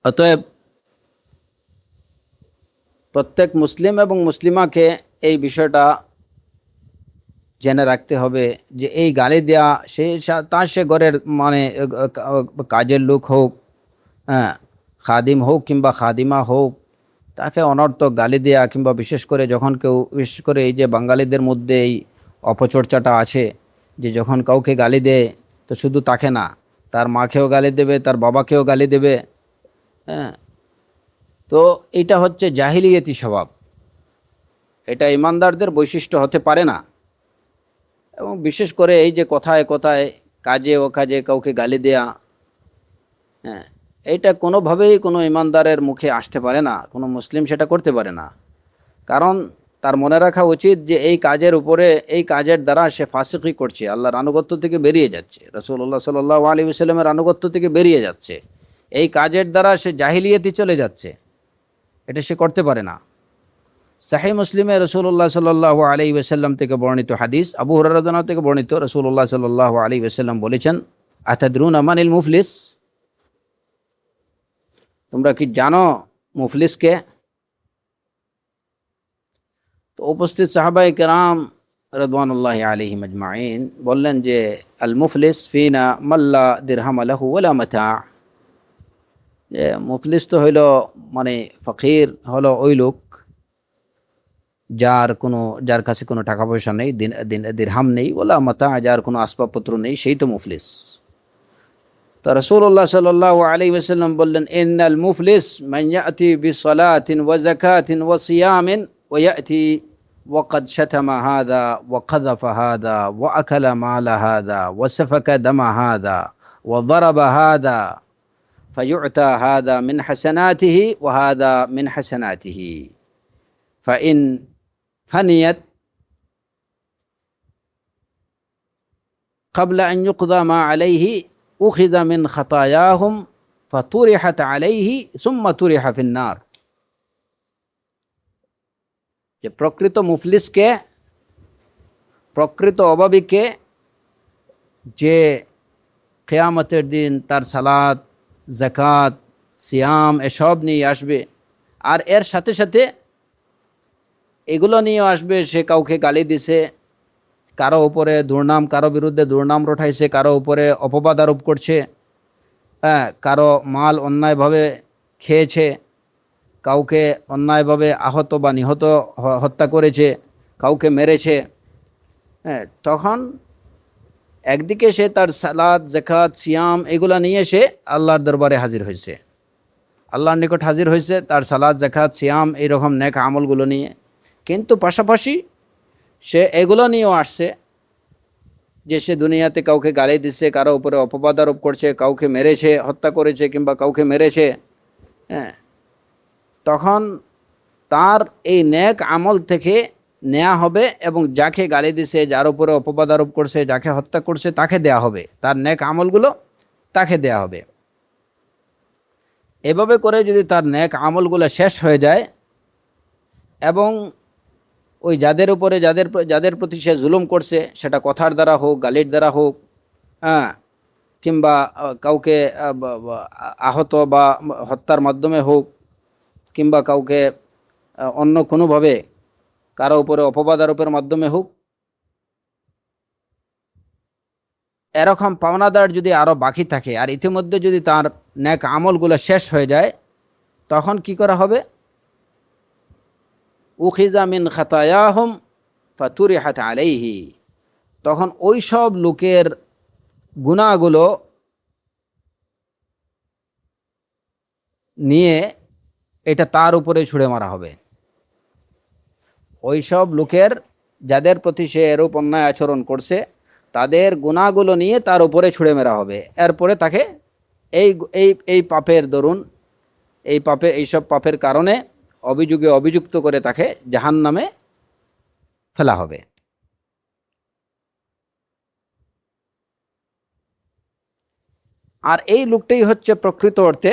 অতএব প্রত্যেক মুসলিম এবং মুসলিমাকে এই বিষয়টা জেনে রাখতে হবে যে এই গালি দেয়া সে ঘরের মানে কাজের লোক হোক, হ্যাঁ, খাদিম হোক কিংবা খাদিমা হোক, তাকে অনর্থক গালি দেয়া কিংবা বিশেষ করে যখন কেউ, বিশেষ করে এই যে বাঙালিদের মধ্যে এই অপচর্চাটা আছে যে যখন কাউকে গালি দেয় তো শুধু তাকে না, তার মাকেও গালি দেবে, তার বাবাকেও গালি দেবে। হ্যাঁ, তো এটা হচ্ছে জাহিলিয়াতি স্বভাব, এটা ইমানদারদের বৈশিষ্ট্য হতে পারে না। এবং বিশেষ করে এই যে কথায় কথায় কাজে ও কাজে কাউকে গালি দেয়া, হ্যাঁ, এইটা কোনোভাবেই কোনো ইমানদারের মুখে আসতে পারে না, কোনো মুসলিম সেটা করতে পারে না। কারণ তার মনে রাখা উচিত যে এই কাজের উপরে, এই কাজের দ্বারা সে ফাসিকি করছে, আল্লাহর আনুগত্য থেকে বেরিয়ে যাচ্ছে, রাসূলুল্লাহ সাল্লাল্লাহু আলাইহি ওয়াসাল্লামের আনুগত্য থেকে বেরিয়ে যাচ্ছে, এই কাজের দ্বারা সে জাহিলিয়াতি চলে যাচ্ছে, এটা সে করতে পারে না। সাহিহ মুসলিমে রাসূলুল্লাহ সাল্লাল্লাহু আলাইহি ওয়াসাল্লাম থেকে বর্ণিত হাদিস, আবু হুরায়রা রাদিয়াল্লাহু আনহু থেকে বর্ণিত, রাসূলুল্লাহ সাল্লাল্লাহু আলাইহি ওয়াসাল্লাম বলেছেন, আতাদরুনা মানিল মুফলিস, তোমরা কি জানো মুফলিসকে? তো উপস্থিত সাহাবায়ে কেরাম রাদওয়ানুল্লাহি আলাইহিম আজমাইন বললেন যে আল মুফলিস ফিনা মাল্লা দিরহাম লাহু ওয়ালা মাতা। যে মুফলিস তো হইল মানে ফকির হলো ওই লোক যার কাছে কোনো টাকা পয়সা নেই, দিরহাম নেই, ওলা মাতা, যার কোনো আসবাবপত্র নেই, সেই তো মুফলিস। তো রাসূলুল্লাহ সাল্লাল্লাহু আলাইহি ওয়াসাল্লাম বললেন, ইন্নাল মুফলিস মান ইয়াতি বিসসালাতিন ওয়া যাকাতিন ওয়া সিয়ামিন ওয়া ইয়াতি ওয়া ক্বাদ শাতামা হাযা ওয়া কাযাফা হাযা ওয়া আকালা মালা হাযা ওয়া সাফাকা দামা হাযা ওয়া দারাবা হাযা ফায়ু'তা হাযা মিন হাসানাতিহি ওয়া হাযা মিন হাসানাতিহি ফাইন ফানিয়াত ক্বাবলা আন ইউকযা মা আলাইহি উখিযা মিন খাতায়াহুম ফাতুরিহাত আলাইহি সুম্মা তুরিহা ফিন নার। যে প্রকৃত মুফলিসকে, প্রকৃত অভাবীকে, যে কিয়ামতের দিন তার সালাত, যাকাত, সিয়াম এসব নিয়ে আসবে, আর এর সাথে সাথে এগুলো নিয়েও আসবে সে কাউকে গালি দিছে, কারো উপরে দুর্নাম, কারো বিরুদ্ধে দুর্নাম রটাইছে, কারো উপরে অপবাদ আরোপ করছে, হ্যাঁ, কারো মাল অন্যায়ভাবে খেয়েছে, কাউকে অন্যায়ভাবে আহত বা নিহত হত্যা করেছে, কাউকে মেরেছে। হ্যাঁ, তখন একদিকে সে তার সালাত, যাকাত, সিয়াম এগুলা নিয়ে সে আল্লাহর দরবারে হাজির হয়েছে, আল্লাহর নিকট হাজির হয়েছে তার সালাত, যাকাত, সিয়াম এইরকম নেক আমলগুলো নিয়ে, কিন্তু পাশাপাশি সে এগুলো নিয়েও আসছে যে সে দুনিয়াতে কাউকে গালি দিচ্ছে, কারো উপরে অপবাদ আরোপ করছে, কাউকে মেরেছে, হত্যা করেছে কিংবা কাউকে মেরেছে। হ্যাঁ, তখন তার এই নেক আমল থেকে নেওয়া হবে এবং যাকে গালি দিছে, যার উপরে অপবাদ আরোপ করছে, যাকে হত্যা করছে তাকে দেয়া হবে, তার নেক আমলগুলো তাকে দেয়া হবে। এভাবে করে যদি তার নেক আমলগুলো শেষ হয়ে যায় এবং ওই যাদের উপরে যাদের প্রতি সে জুলুম করছে, সেটা কথার দ্বারা হোক, গালির দ্বারা হোক, হ্যাঁ, কিংবা কাউকে আহত বা হত্যার মাধ্যমে হোক, কিংবা কাউকে অন্য কোনোভাবে কারো উপরে অপবাদ আরোপের মাধ্যমে হোক, এরকম পাওনাদার যদি আরও বাকি থাকে আর ইতিমধ্যে যদি তার নেক আমলগুলো শেষ হয়ে যায়, তখন কি করা হবে? উখিযা মিন খাতায়াহুম ফাতুরিহাত আলাইহি, তখন ওই সব লোকের গুনাহগুলো নিয়ে এটা তার উপরে ছুঁড়ে মারা হবে। ওই সব লোকের যাদের প্রতি সে এরূপ অন্যায় আচরণ করছে তাদের গুনাহগুলো নিয়ে তার উপরে ছুঁড়ে মারা হবে। এরপরে তাকে এই এই এই পাপের দরুন, এইসব পাপের কারণে অভিযুক্ত করে তাকে জাহান্নামে ফেলা হবে। আর এই লোকটাই হচ্ছে প্রকৃত অর্থে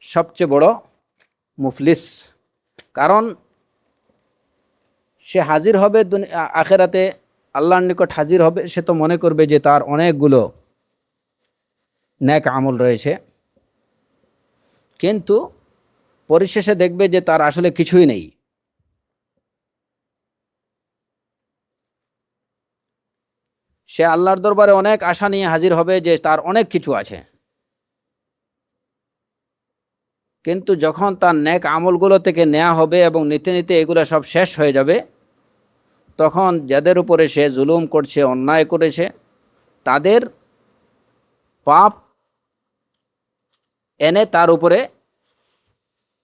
সবচেয়ে বড় মুফলিস। কারণ সে হাজির হবে আখেরাতে, আল্লাহর নিকট হাজির হবে, সে তো মনে করবে যে তার অনেকগুলো নেক আমল রয়েছে, কিন্তু পরিশেষে দেখবে যে তার আসলে কিছুই নেই। সে আল্লাহর দরবারে অনেক আশা নিয়ে হাজির হবে যে তার অনেক কিছু আছে, কিন্তু যখন তার নেক আমলগুলো থেকে নেওয়া হবে এবং নিতে নিতে এগুলো সব শেষ হয়ে যাবে, তখন যাদের উপরে সে জুলুম করছে, অন্যায় করেছে, তাদের পাপ এনে তার উপরে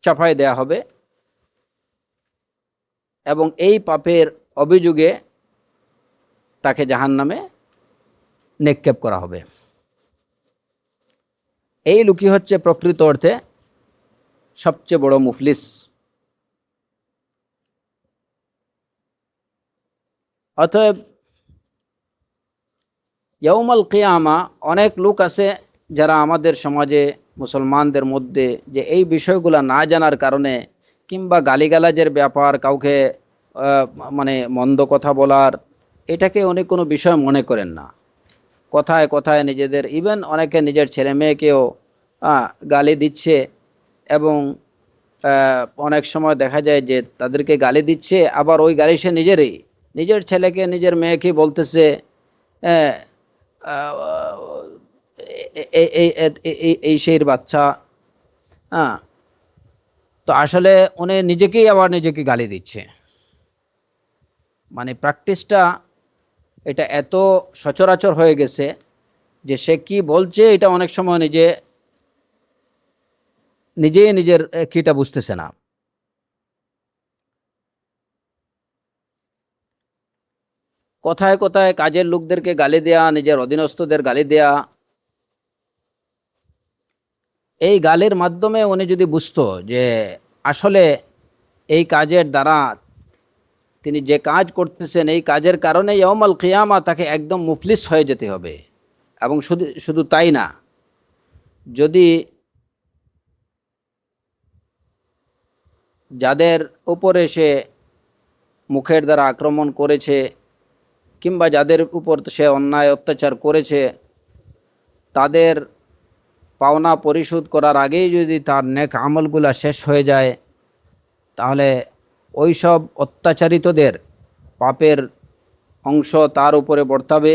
চাপাই দেয়া হবে এবং এই পাপের অভিযোগে তাকে জাহান্নামে নিক্ষেপ করা হবে। এই লোকই হচ্ছে প্রকৃত অর্থে সবচেয়ে বড় মুফলিস। অতএব ইয়াউমাল কিয়ামা অনেক লোক আছে যারা আমাদের সমাজে, মুসলমানদের মধ্যে, যে এই বিষয়গুলো না জানার কারণে কিংবা গালিগালাজের ব্যাপার, কাউকে মানে মন্দ কথা বলার, এটাকে অনেক কোনো বিষয় মনে করেন না। কথায় কথায় নিজেদের, ইভেন অনেকে নিজের ছেলে মেয়েকেও গালি দিচ্ছে এবং অনেক সময় দেখা যায় যে তাদেরকে গালি দিচ্ছে, আবার ওই গালি সে নিজের ছেলেকে, নিজের মেয়েকে বলতেছে এই সেই বাচ্চা। হ্যাঁ, তো আসলে উনি নিজেকেই আবার নিজেকে গালি দিচ্ছে। মানে প্র্যাকটিসটা এটা এত সচরাচর হয়ে গেছে যে সে কি বলছে এটা অনেক সময় নিজেই নিজের কিটা বুঝতেছে না। কথায় কথায় কাজের লোকদেরকে গালি দেয়া, নিজের অধীনস্থদের গালি দেয়া, এই গালির মাধ্যমে উনি যদি বুঝতো যে আসলে এই কাজের দ্বারা তিনি যে কাজ করতেছেন, এই কাজের কারণে ইয়াউমাল কিয়ামা তাকে একদম মুফলিস হয়ে যেতে হবে। এবং শুধু শুধু তাই না, যদি যাদের উপরে সে মুখের দ্বারা আক্রমণ করেছে কিংবা যাদের উপর সে অন্যায় অত্যাচার করেছে, তাদের পাওনা পরিশোধ করার আগেই যদি তার নেক আমলগুলা শেষ হয়ে যায়, তাহলে ওই সব অত্যাচারিতদের পাপের অংশ তার উপরে বর্তাবে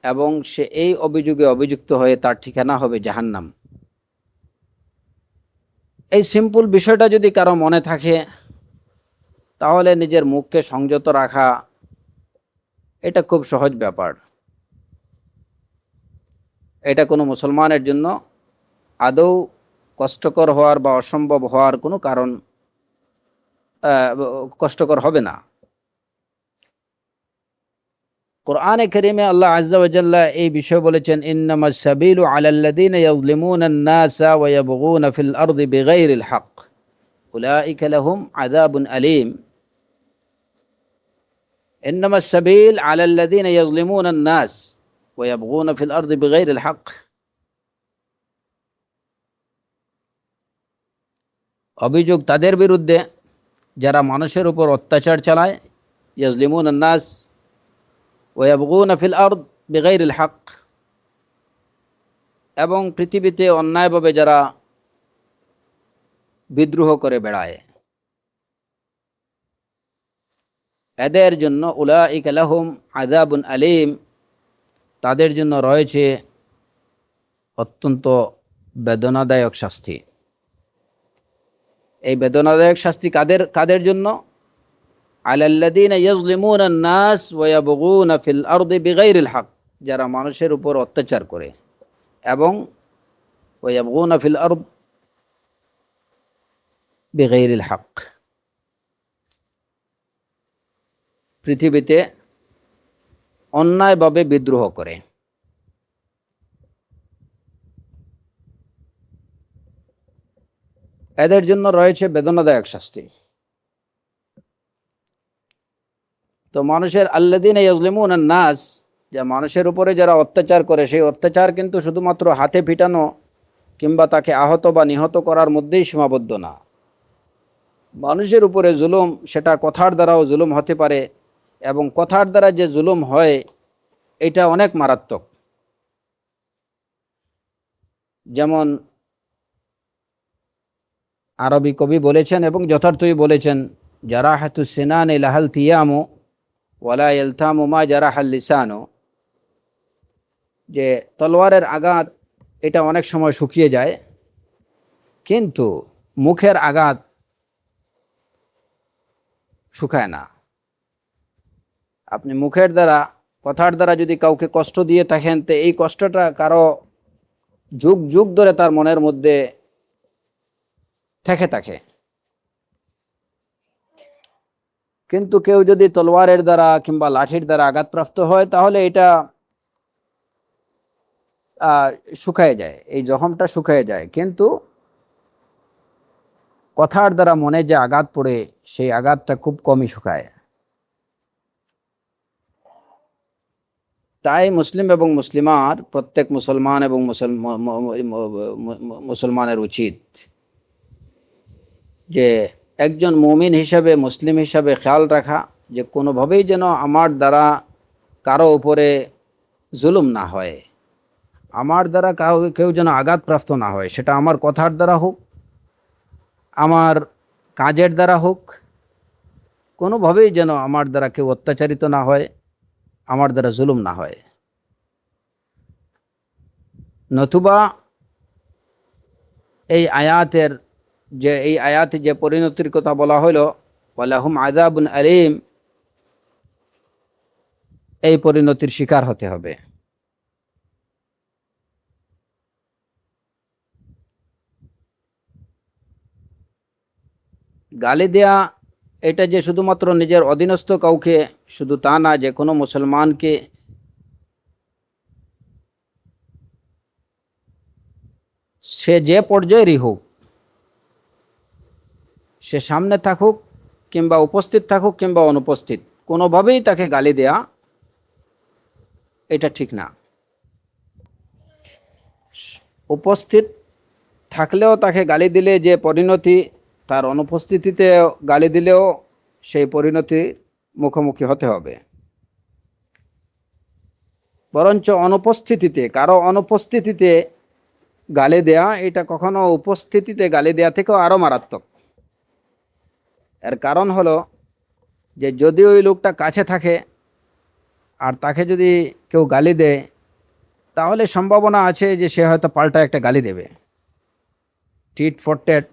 এবং সে এই অভিযোগে অভিযুক্ত হয়ে তার ঠিকানা হবে জাহান্নাম। এই সিম্পল বিষয়টা যদি কারো মনে থাকে, তাহলে নিজের মুখকে সংযত রাখা এটা খুব সহজ ব্যাপার। এটা কোনো মুসলমানের জন্য আদৌ কষ্টকর হওয়ার বা অসম্ভব হওয়ার কোনো কারণ, কষ্টকর হবে না। কোরআনে কারীমে আল্লাহ আযজা ওয়া জাল্লা এই বিষয় বলেছেন, ইন্নামাস সাবিলু আলাল্লাযীনা ইয়াযলিমুনান নাসা ওয়া ইয়াবগুনা ফিল আরদি বিগাইরিল হক উলাইকা লাহুম আযাবুন আলীম। ইন্নামাস সাবিল আলাল্লাযীনা ইয়াযলিমুনান নাস ওয়া ইয়াবগুনা ফিল আরদি বিগাইরিল হক, অভিযোগ তাদের বিরুদ্ধে যারা মানুষের উপর অত্যাচার চালায়, ইয়াযলিমুনান নাস ওয়া ইয়াবগুনা ফিল আরদ বিগাইরিল হক, এবং পৃথিবীতে অন্যায়ভাবে যারা বিদ্রোহ করে বেড়ায়, এদের জন্য উলাইকা লাহুম আযাবুন আলীম, তাদের জন্য রয়েছে অত্যন্ত বেদনাদায়ক শাস্তি। এই বেদনাদায়ক শাস্তি কাদের কাদের জন্য? আলাল্লাযীনা ইয়াযলিমুনান নাস ওয়া ইয়াবগুনা ফিল আরদি বিগাইরিল হক, যারা মানুষের উপর অত্যাচার করে এবং ওয়া ইয়াবগুনা ফিল আরদ বিগাইরিল হক, পৃথিবীতে অন্যায়ভাবে বিদ্রোহ করে। এদের জন্য রয়েছে বেদনাদায়ক শাস্তি। তো মানুষের আল্লাযীনা ইয়াযলিমুনান নাস, যে মানুষের উপরে যারা অত্যাচার করে, সেই অত্যাচার কিন্তু শুধুমাত্র হাতে পিটানো কিংবা তাকে আহত বা নিহত করার মধ্যেই সীমাবদ্ধ না। মানুষের উপরে জুলুম, সেটা কথার দ্বারাও জুলুম হতে পারে, এবং কথার দ্বারা যে জুলুম হয় এটা অনেক মারাত্মক। যেমন আরবি কবি বলেছেন এবং যথার্থই বলেছেন, জারাহাতু সিনানি লাহালতিয়ামু ওয়ালা ইয়ালতামু মা জারাহাল লিসানু, যে তলোয়ারের আঘাত এটা অনেক সময় শুকিয়ে যায়, কিন্তু মুখের আঘাত শুকায় না। আপনি মুখের দ্বারা, কথার দ্বারা যদি কাউকে কষ্ট দিয়ে থাকেন, তো এই কষ্টটা কারো যুগ যুগ ধরে তার মনের মধ্যে থেকে থাকে। কিন্তু কেউ যদি তলোয়ারের দ্বারা কিংবা লাঠির দ্বারা আঘাতপ্রাপ্ত হয়, তাহলে এটা শুকায় যায়, এই জখমটা শুকায় যায়। কিন্তু কথার দ্বারা মনে যে আঘাত পড়ে, সেই আঘাতটা খুব কমই শুকায়। তাই মুসলিম এবং মুসলিমার, প্রত্যেক মুসলমান এবং মুসলমানের উচিত যে একজন মুমিন হিসাবে, মুসলিম হিসাবে খেয়াল রাখা যে কোনোভাবেই যেন আমার দ্বারা কারো উপরে জুলুম না হয়, আমার দ্বারা কেউ যেন আঘাতপ্রাপ্ত না হয়, সেটা আমার কথার দ্বারা হোক, আমার কাজের দ্বারা হোক, কোনোভাবেই যেন আমার দ্বারা কেউ অত্যাচারিত না হয়, আমার দ্বারা জুলুম না হয়। নতুবা এই আয়াতে যে পরিণতির কথা বলা হলো, ওয়ালাহুম আযাবুন আলীম, এই পরিণতির শিকার হতে হবে। গালি দেয়া এটা যে শুধুমাত্র নিজের অধীনস্থ কাউকে, শুধু তা না, যে কোনো মুসলমানকে, সে যে পর্যায়েরই হোক, সে সামনে থাকুক কিংবা উপস্থিত থাকুক কিংবা অনুপস্থিত, কোনোভাবেই তাকে গালি দেয়া এটা ঠিক না। উপস্থিত থাকলেও তাকে গালি দিলে যে পরিণতি, তার অনুপস্থিতিতে গালি দিলেও সেই পরিণতির মুখোমুখি হতে হবে। বরঞ্চ কারো অনুপস্থিতিতে গালি দেয়া, এটা কখনো উপস্থিতিতে গালি দেয়া থেকেও আরও মারাত্মক। এর কারণ হলো যে যদি ওই লোকটা কাছে থাকে আর তাকে যদি কেউ গালি দেয়, তাহলে সম্ভাবনা আছে যে সে হয়তো পাল্টা একটা গালি দেবে, টিট ফর ট্যাট।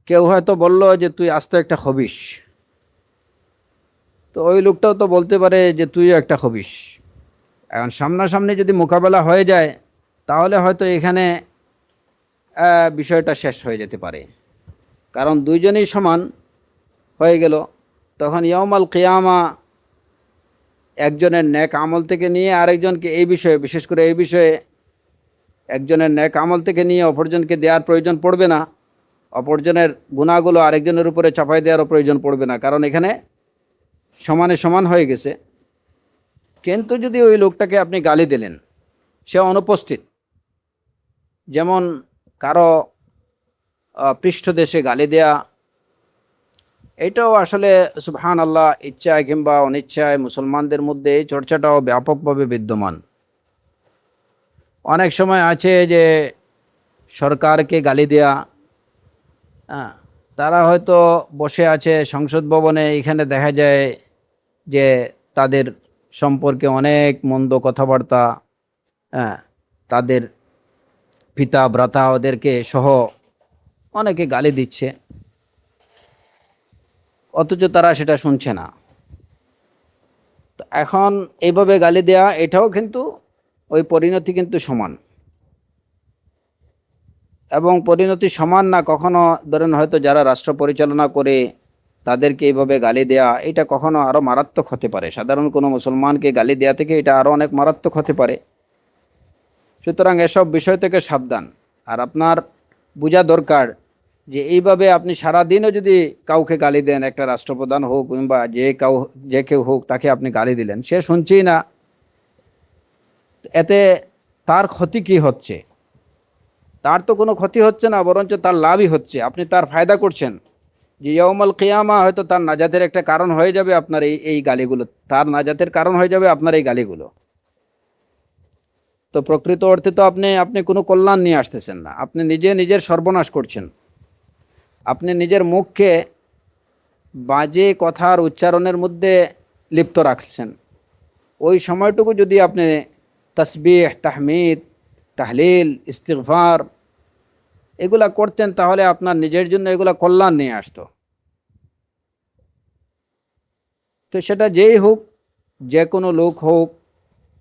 কেউ হয়তো বলল যে তুই আস্ত একটা খবিশ, তো ওই লোকটাও তো বলতে পারে যে তুইও একটা খবিশ। এখন সামনাসামনি যদি মোকাবেলা হয়ে যায়, তাহলে হয়তো এখানে বিষয়টা শেষ হয়ে যেতে পারে, কারণ দুইজনই সমান হয়ে গেল। তখন ইয়াউমাল কিয়ামা একজনের নেক আমল থেকে নিয়ে আরেকজনকে, এই বিষয়ে, বিশেষ করে এই বিষয়ে, একজনের নেক আমল থেকে নিয়ে অপরজনকে দেওয়ার প্রয়োজন পড়বে না, অপরজনের গুনাহগুলো আরেকজনের উপরে চাপাই দেওয়ারও প্রয়োজন পড়বে না, কারণ এখানে সমানে সমান হয়ে গেছে। কিন্তু যদি ওই লোকটাকে আপনি গালি দিলেন, সে অনুপস্থিত, যেমন কারো পৃষ্ঠদেশে গালি দেয়া, এটাও আসলে সুবহানাল্লাহ, ইচ্ছায় কিংবা অনিচ্ছায় মুসলমানদের মধ্যে এই চর্চাটাও ব্যাপকভাবে বিদ্যমান। অনেক সময় আছে যে সরকারকে গালি দেয়া, তারা হয়তো বসে আছে সংসদ ভবনে, এখানে দেখা যায় যে তাদের সম্পর্কে অনেক মন্দ কথাবার্তা, তাদের পিতা ভ্রাতা ওদেরকে সহ অনেকে গালি দিচ্ছে। অথচ তারা সেটা শুনছে না। তো এখন এইভাবে গালি দেয়া এটাও কিন্তু ওই পরিণতি কিন্তু সমান, এবং পরিণতি সমান না কখনো ধরেন হয়তো যারা রাষ্ট্র পরিচালনা করে তাদেরকে এইভাবে গালি দেয়া এটা কখনো আরো মারাত্মক হতে পারে। সাধারণ কোনো মুসলমানকে গালি দেয়া থেকে এটা আরো অনেক মারাত্মক হতে পারে। সুতরাং এসব বিষয় থেকে সাবধান। আর আপনার বোঝা দরকার যে এইভাবে আপনি সারাদিনও যদি কাউকে গালি দেন, একটা রাষ্ট্রপ্রধান হোক কিংবা যে কেউ হোক, তাকে আপনি গালি দিলেন, সে শুনছেই না, এতে তার ক্ষতি কি হচ্ছে? তার তো কোনো ক্ষতি হচ্ছে না, বরঞ্চ তার লাভই হচ্ছে। আপনি তার ফায়দা করছেন, যে ইয়াউমাল কিয়ামা হয়তো তার নাজাতের একটা কারণ হয়ে যাবে আপনার এই গালিগুলো, তার নাজাতের কারণ হয়ে যাবে আপনার এই গালিগুলো। তো প্রকৃত অর্থে তো আপনি আপনি কোনো কল্যাণ নিয়ে আসতেছেন না, আপনি নিজের সর্বনাশ করছেন। আপনি নিজের মুখকে বাজে কথার উচ্চারণের মধ্যে লিপ্ত রাখছেন। ওই সময়টুকু যদি আপনি তাসবিহ, তাহমিদ, তাহলিল, ইস্তিগফার এগুলা করতেন, তাহলে আপনার নিজের জন্য এগুলা কল্যাণ নিয়ে আসতো। তো সেটা যেই হোক, যে কোনো লোক হোক,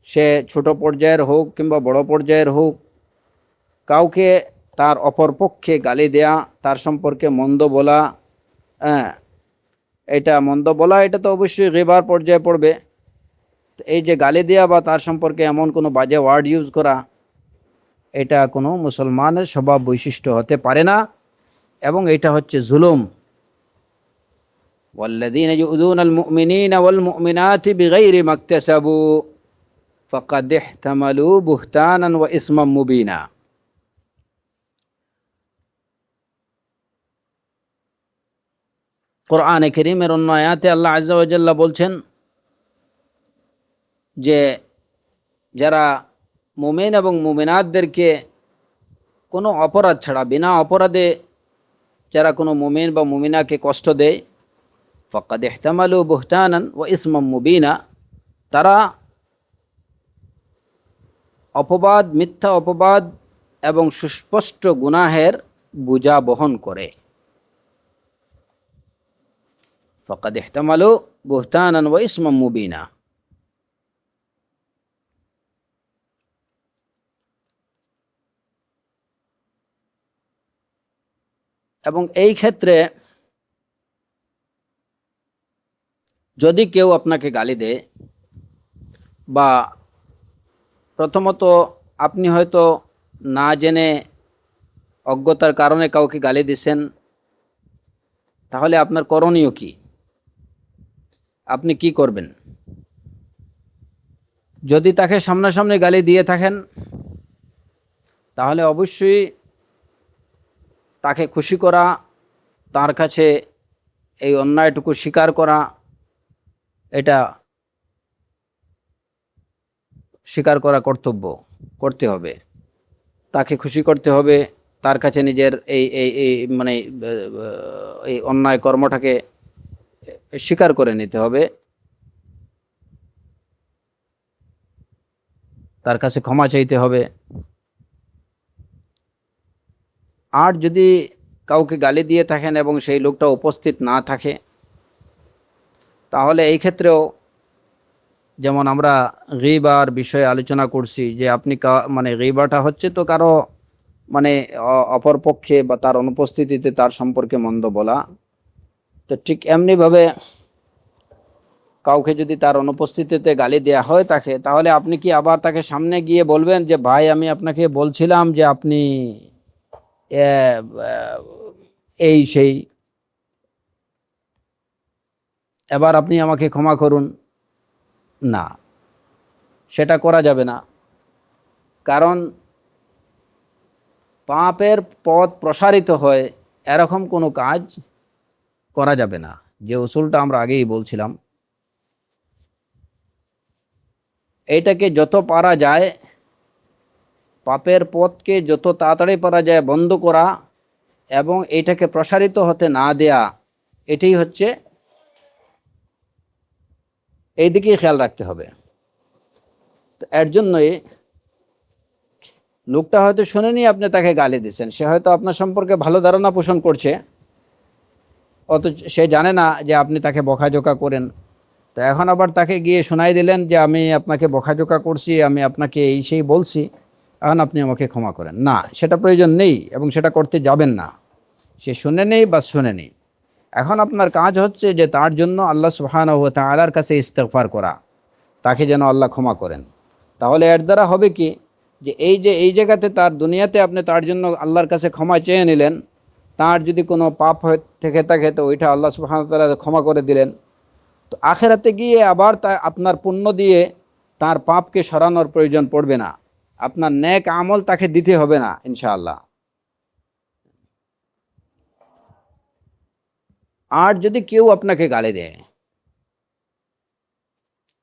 সে ছোট পর্যায়ের হোক কিংবা বড় পর্যায়ের হোক, কাউকে তার অপরপক্ষে গালি দেয়া, তার সম্পর্কে মন্দ বলা, হ্যাঁ, এটা মন্দ বলা, এটা তো অবশ্যই গীবার পর্যায়ে পড়বে। তো এই যে গালি দেয়া বা তার সম্পর্কে এমন কোনো বাজে ওয়ার্ড ইউজ করা, এটা কোনো মুসলমানের স্বভাব বৈশিষ্ট্য হতে পারে না, এবং এটা হচ্ছে জুলুম। ওয়াল্লাযীনা ইউযুনাল মুমিনিনা ওয়াল মুমিনাতি বিগাইরি মাকতাসাবু ফাকাদ ইহতামালু বুহতানান ওয়া ইসমান মুবিনা। কোরআনে কারীমের অন্য আয়াতে আল্লাহ আযজা ওয়া জাল্লা বলছেন যে যারা মুমিন এবং মুমিনাতদেরকে কোনো অপরাধ ছাড়া, বিনা অপরাধে যারা কোনো মুমিন বা মুমিনাকে কষ্ট দেয়, ফাকাদ ইহতামালু বুহতানান ওয়া ইসমান মুবিনা, তারা অপবাদ, মিথ্যা অপবাদ এবং সুস্পষ্ট গুনাহের বোঝা বহন করে। ফাকাদ ইহতামালু বুহতানান ওয়া ইসমান মুবিনা। এবং এই ক্ষেত্রে যদি কেউ আপনাকে গালি দেয়, বা প্রথমত আপনি হয়তো না জেনে অজ্ঞতার কারণে কাউকে গালি দিছেন, তাহলে আপনার করণীয় কি? আপনি কি করবেন? যদি তাকে সামনাসামনি গালি দিয়ে থাকেন, তাহলে অবশ্যই তাকে খুশি করা, তার কাছে এই অন্যায়টুকু স্বীকার করা, এটা স্বীকার করা কর্তব্য, করতে হবে। তাকে খুশি করতে হবে, তার কাছে নিজের এই এই এই মানে এই অন্যায় কর্মটাকে স্বীকার করে নিতে হবে, তার কাছে ক্ষমা চাইতে হবে। আর যদি কাউকে গালি দিয়ে থাকেন এবং সেই লোকটা উপস্থিত না থাকে, তাহলে এই ক্ষেত্রেও যেমন আমরা গীবার বিষয়ে আলোচনা করছি, যে আপনি মানে গীবাটা হচ্ছে তো কারো মানে অপর পক্ষে বা তার অনুপস্থিতিতে তার সম্পর্কে মন্দ বলা। তো ঠিক এমনিভাবে কাউকে যদি তার অনুপস্থিতিতে গালি দেয়া হয় তাকে, তাহলে আপনি কি আবার তাকে সামনে গিয়ে বলবেন যে ভাই আমি আপনাকে বলছিলাম যে আপনি এই সেই, এবার আপনি আমাকে ক্ষমা করুন? না, সেটা করা যাবে না। কারণ পাপের পথ প্রসারিত হয় এরকম কোনো কাজ করা যাবে না। যে উসুলটা আমরা আগেই বলছিলাম, এইটাকে যত পারা যায়, পাপের পথকে যত তাড়াতাড়ি পারা যায় বন্ধ করা এবং এটাকে প্রসারিত হতে না দেয়া, এটাই হচ্ছে, এই দিকেই খেয়াল রাখতে হবে। তো এর জন্যই লোকটা হয়তো শুনেনি আপনি তাকে গালি দিচ্ছেন, সে হয়তো আপনার সম্পর্কে ভালো ধারণা পোষণ করছে, অত সে জানে না যে আপনি তাকে বকাঝকা করেন। তো এখন আবার তাকে গিয়ে শোনাই দিলেন যে আমি আপনাকে বকাঝকা করছি, আমি আপনাকে এই সেই বলছি, এখন আপনি আমাকে ক্ষমা করেন। না, সেটা প্রয়োজন নেই এবং সেটা করতে যাবেন না। সে শুনে নেই বা শুনে নেই। এখন আপনার কাজ হচ্ছে যে তার জন্য আল্লাহ সুবহানাহু ওয়া তাআলার কাছে ইস্তেগফার করা, তাকে যেন আল্লাহ ক্ষমা করেন। তাহলে এর দ্বারা হবে কি, যে এই জায়গাতে তার দুনিয়াতে আপনি তার জন্য আল্লাহর কাছে ক্ষমা চেয়ে নিলেন, তার যদি কোনো পাপ হয়ে থেকে থাকে তো ওইটা আল্লাহ সুবহানাহু ওয়া তাআলা ক্ষমা করে দিলেন। তো আখেরাতে গিয়ে আবার তা আপনার পুণ্য দিয়ে তার পাপকে সরানোর প্রয়োজন পড়বে না, আপনার নেক আমল তাকে দিতে হবে না ইনশাআল্লাহ। আর যদি কেউ আপনাকে গালি দেয়,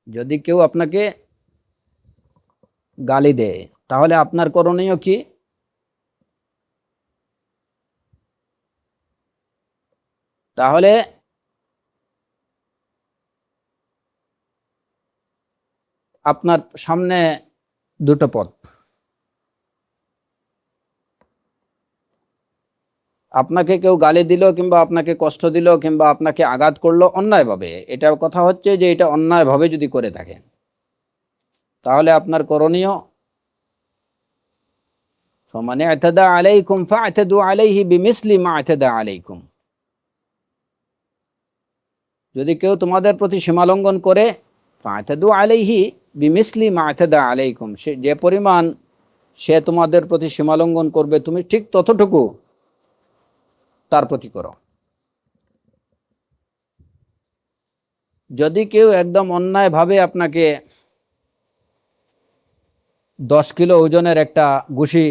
যদি কেউ আপনাকে গালি দেয়, তাহলে আপনার করণীয় কি? তাহলে আপনার সামনে দুটো পথ। আপনাকে কেউ গালি দিল কিংবা আপনাকে কষ্ট দিল কিংবা আপনাকে আঘাত করলো অন্যায়ভাবে, এটার কথা হচ্ছে যে এটা অন্যায়ভাবে যদি করে থাকেন, তাহলে আপনার করণীয় ফামান ই'তাদা আলাইকুম ফা'তাদু আলাইহি বিমিসলি মা ই'তাদা আলাইকুম। যদি কেউ তোমাদের প্রতি সীমালঙ্ঘন করে, ফা'তাদু আলাইহি বিমিসলি মা ই'তাদা আলাইকুম, সে যে পরিমাণ সে তোমাদের প্রতি সীমালঙ্ঘন করবে তুমি ঠিক ততটুকু তার প্রতি করো। যদি কেউ একদম অন্যায়ভাবে আপনাকে 10 কিলো ওজনের একটা ঘুষি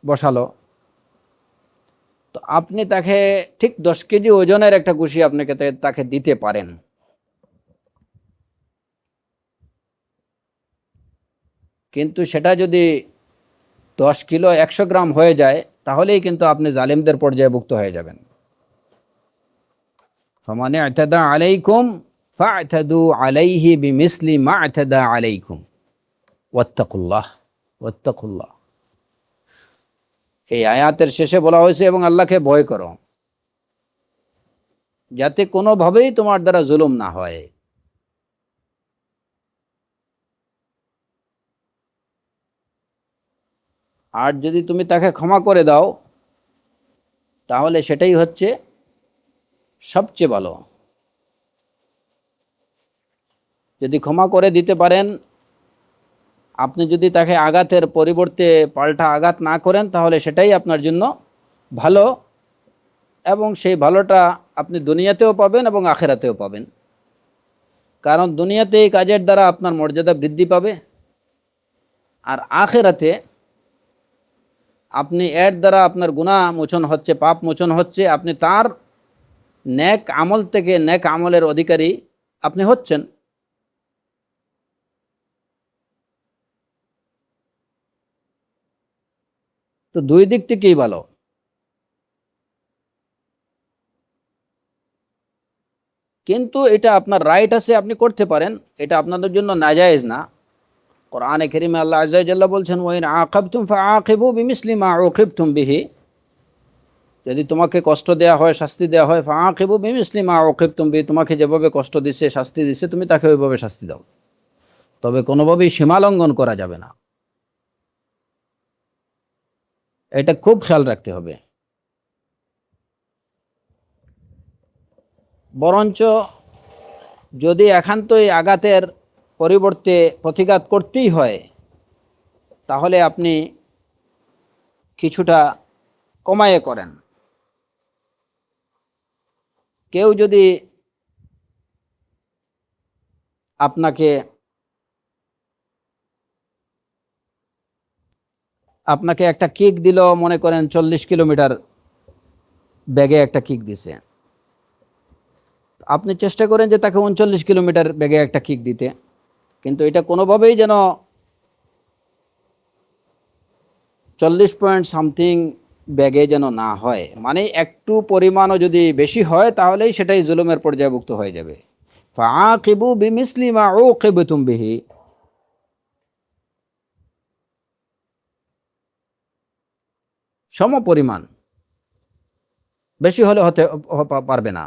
বসালো, তো আপনি তাকে ঠিক 10 কেজি ওজনের একটা ঘুষি আপনাকে তাকে দিতে পারেন। কিন্তু সেটা যদি 10 কিলো 100 গ্রাম হয়ে যায়, তাহলেই কিন্তু আপনি জালিমদের পর্যায়ভুক্ত হয়ে যাবেন। ফামান ই'তাদা আলাইকুম ফা'তাদু আলাইহি বিমিসলি মা ই'তাদা আলাইকুম ওয়াত্তাকুল্লাহ ওয়াত্তাকুল্লাহ। এই আয়াতের শেষে বলা হয়েছে এবং আল্লাহকে ভয় করো, যাতে কোনোভাবেই তোমার দ্বারা জুলুম না হয়। আর যদি তুমি তাকে ক্ষমা করে দাও, তাহলে সেটাই হচ্ছে সবচেয়ে ভালো। যদি ক্ষমা করে দিতে পারেন, আপনি যদি তাকে আঘাতের পরিবর্তে পাল্টা আঘাত না করেন, তাহলে সেটাই আপনার জন্য ভালো, এবং সেই ভালোটা আপনি দুনিয়াতেও পাবেন এবং আখেরাতেও পাবেন। কারণ দুনিয়াতে এই কাজের দ্বারা আপনার মর্যাদা বৃদ্ধি পাবে, আর আখেরাতে আপনি এর দ্বারা আপনার গুনাহ মোচন হচ্ছে, পাপ মোচন হচ্ছে, আপনি তার নেক আমল থেকে নেক আমলের অধিকারী আপনি হচ্ছেন। তো দুই দিক থেকেই ভালো। কিন্তু এটা আপনার রাইট আছে, আপনি করতে পারেন, এটা আপনাদের জন্য নাজায়েজ না। কোরআনে কারীমে আল্লাহ আযজা ওয়া জাল্লা বলছেন, ওয়া ইন আকাবতুম ফাআকিবু বিমিসলি মা উকিবতুম বিহি। যদি তোমাকে কষ্ট দেয়া হয়, শাস্তি দেয়া হয়, ফাআকিবু বিমিসলি মা উকিবতুম বিহি, তোমাকে যেভাবে কষ্ট দিচ্ছে, শাস্তি দিচ্ছে, তুমি তাকে ওইভাবে শাস্তি দাও। তবে কোনোভাবেই সীমা লঙ্ঘন করা যাবে না, এটা খুব খেয়াল রাখতে হবে। বরঞ্চ যদি একান্তই আঘাতের পরিবর্তে প্রতিঘাত করতেই হয়, তাহলে আপনি কিছুটা কমায়ে করেন। কেউ যদি আপনাকে আপনাকে একটা কিক দিল, মনে করেন 40 কিলোমিটার বেগে একটা কিক দিছে, আপনি চেষ্টা করেন যে তাকে 39 কিলোমিটার বেগে একটা কিক দিতে, কিন্তু এটা কোনোভাবেই যেন 40 পয়েন্ট সামথিং ব্যাগে যেন না হয়। মানে একটু পরিমাণও যদি বেশি হয়, তাহলেই সেটাই জুলুমের পর্যায়ভুক্ত হয়ে যাবে। ফাআকিবু বিমিসলি মা উকিবতুম বিহি। সম পরিমাণ, বেশি হলে হতে পারবে না।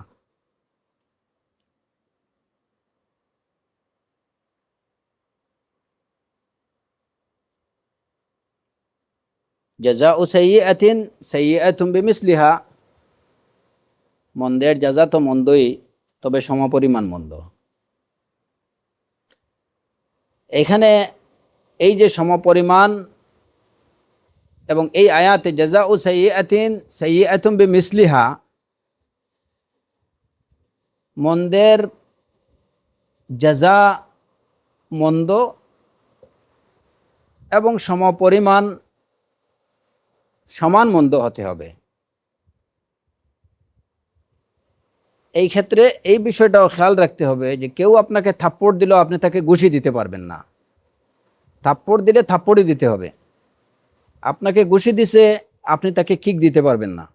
জাযাউ সাইয়্যাতিন সাইয়্যাতুম বিমিসলিহা, মন্দের জাযা তো মন্দই, তবে সমপরিমাণ মন্দ। এখানে এই যে সমপরিমাণ, এবং এই আয়াতে জাযাউ সাইয়্যাতিন সাইয়্যাতুম বিমিসলিহা, মন্দের জাযা মন্দ এবং সমপরিমাণ সমান মন্দ হতে হবে। এই ক্ষেত্রে এই বিষয়টাও খেয়াল রাখতে হবে যে কেউ আপনাকে থাপ্পড় দিলেও আপনি তাকে ঘুষি দিতে পারবেন না। থাপ্পড় দিলে থাপ্পড়ই দিতে হবে। আপনাকে ঘুষি দিছে, আপনি তাকে কিক দিতে পারবেন না।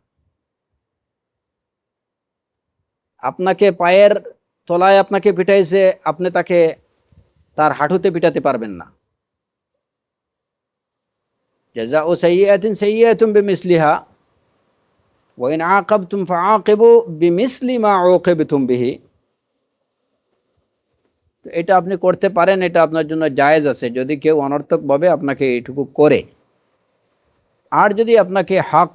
আপনাকে পায়ের তলায় আপনাকে পিটাইছে, আপনি তাকে তার হাঁটুতে পিটাতে পারবেন না। জাযাউ সাইয়্যাতিন সাইয়্যাতুম বিমিসলিহা ওয়া ইন আকাবতুম ফাআকিবু বিমিসলি মা উকিবতুম বিহি। এটা আপনি করতে পারেন, এটা আপনার জন্য জায়েজ আছে যদি কেউ অনর্থকভাবে আপনাকে এইটুকু করে। আর যদি আপনাকে হক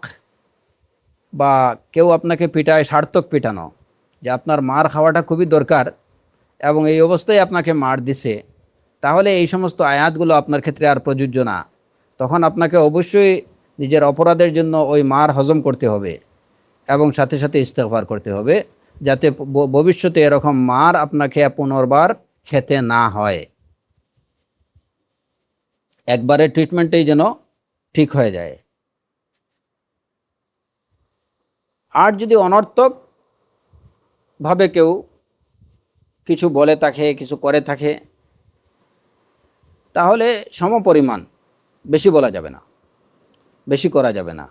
বা কেউ আপনাকে পিটায়, সার্থক পিটানো, যে আপনার মার খাওয়াটা খুবই দরকার এবং এই অবস্থায় আপনাকে মার দিছে, তাহলে এই সমস্ত আয়াতগুলো আপনার ক্ষেত্রে আর প্রযোজ্য না। তখন আপনাকে অবশ্যই নিজের অপরাধের জন্য ওই মার হজম করতে হবে এবং সাথে সাথে ইস্তেগফার করতে হবে, যাতে ভবিষ্যতে এরকম মার আপনাকে পুনর্বার খেতে না হয়। একবারের ট্রিটমেন্টেই যেন ঠিক হয়ে যায়। আর যদি অনর্থক ভাবে কেউ কিছু বলে থাকে, কিছু করে থাকে, তাহলে সমপরিমাণ, বেশি বলা যাবে না, বেশি করা যাবে না।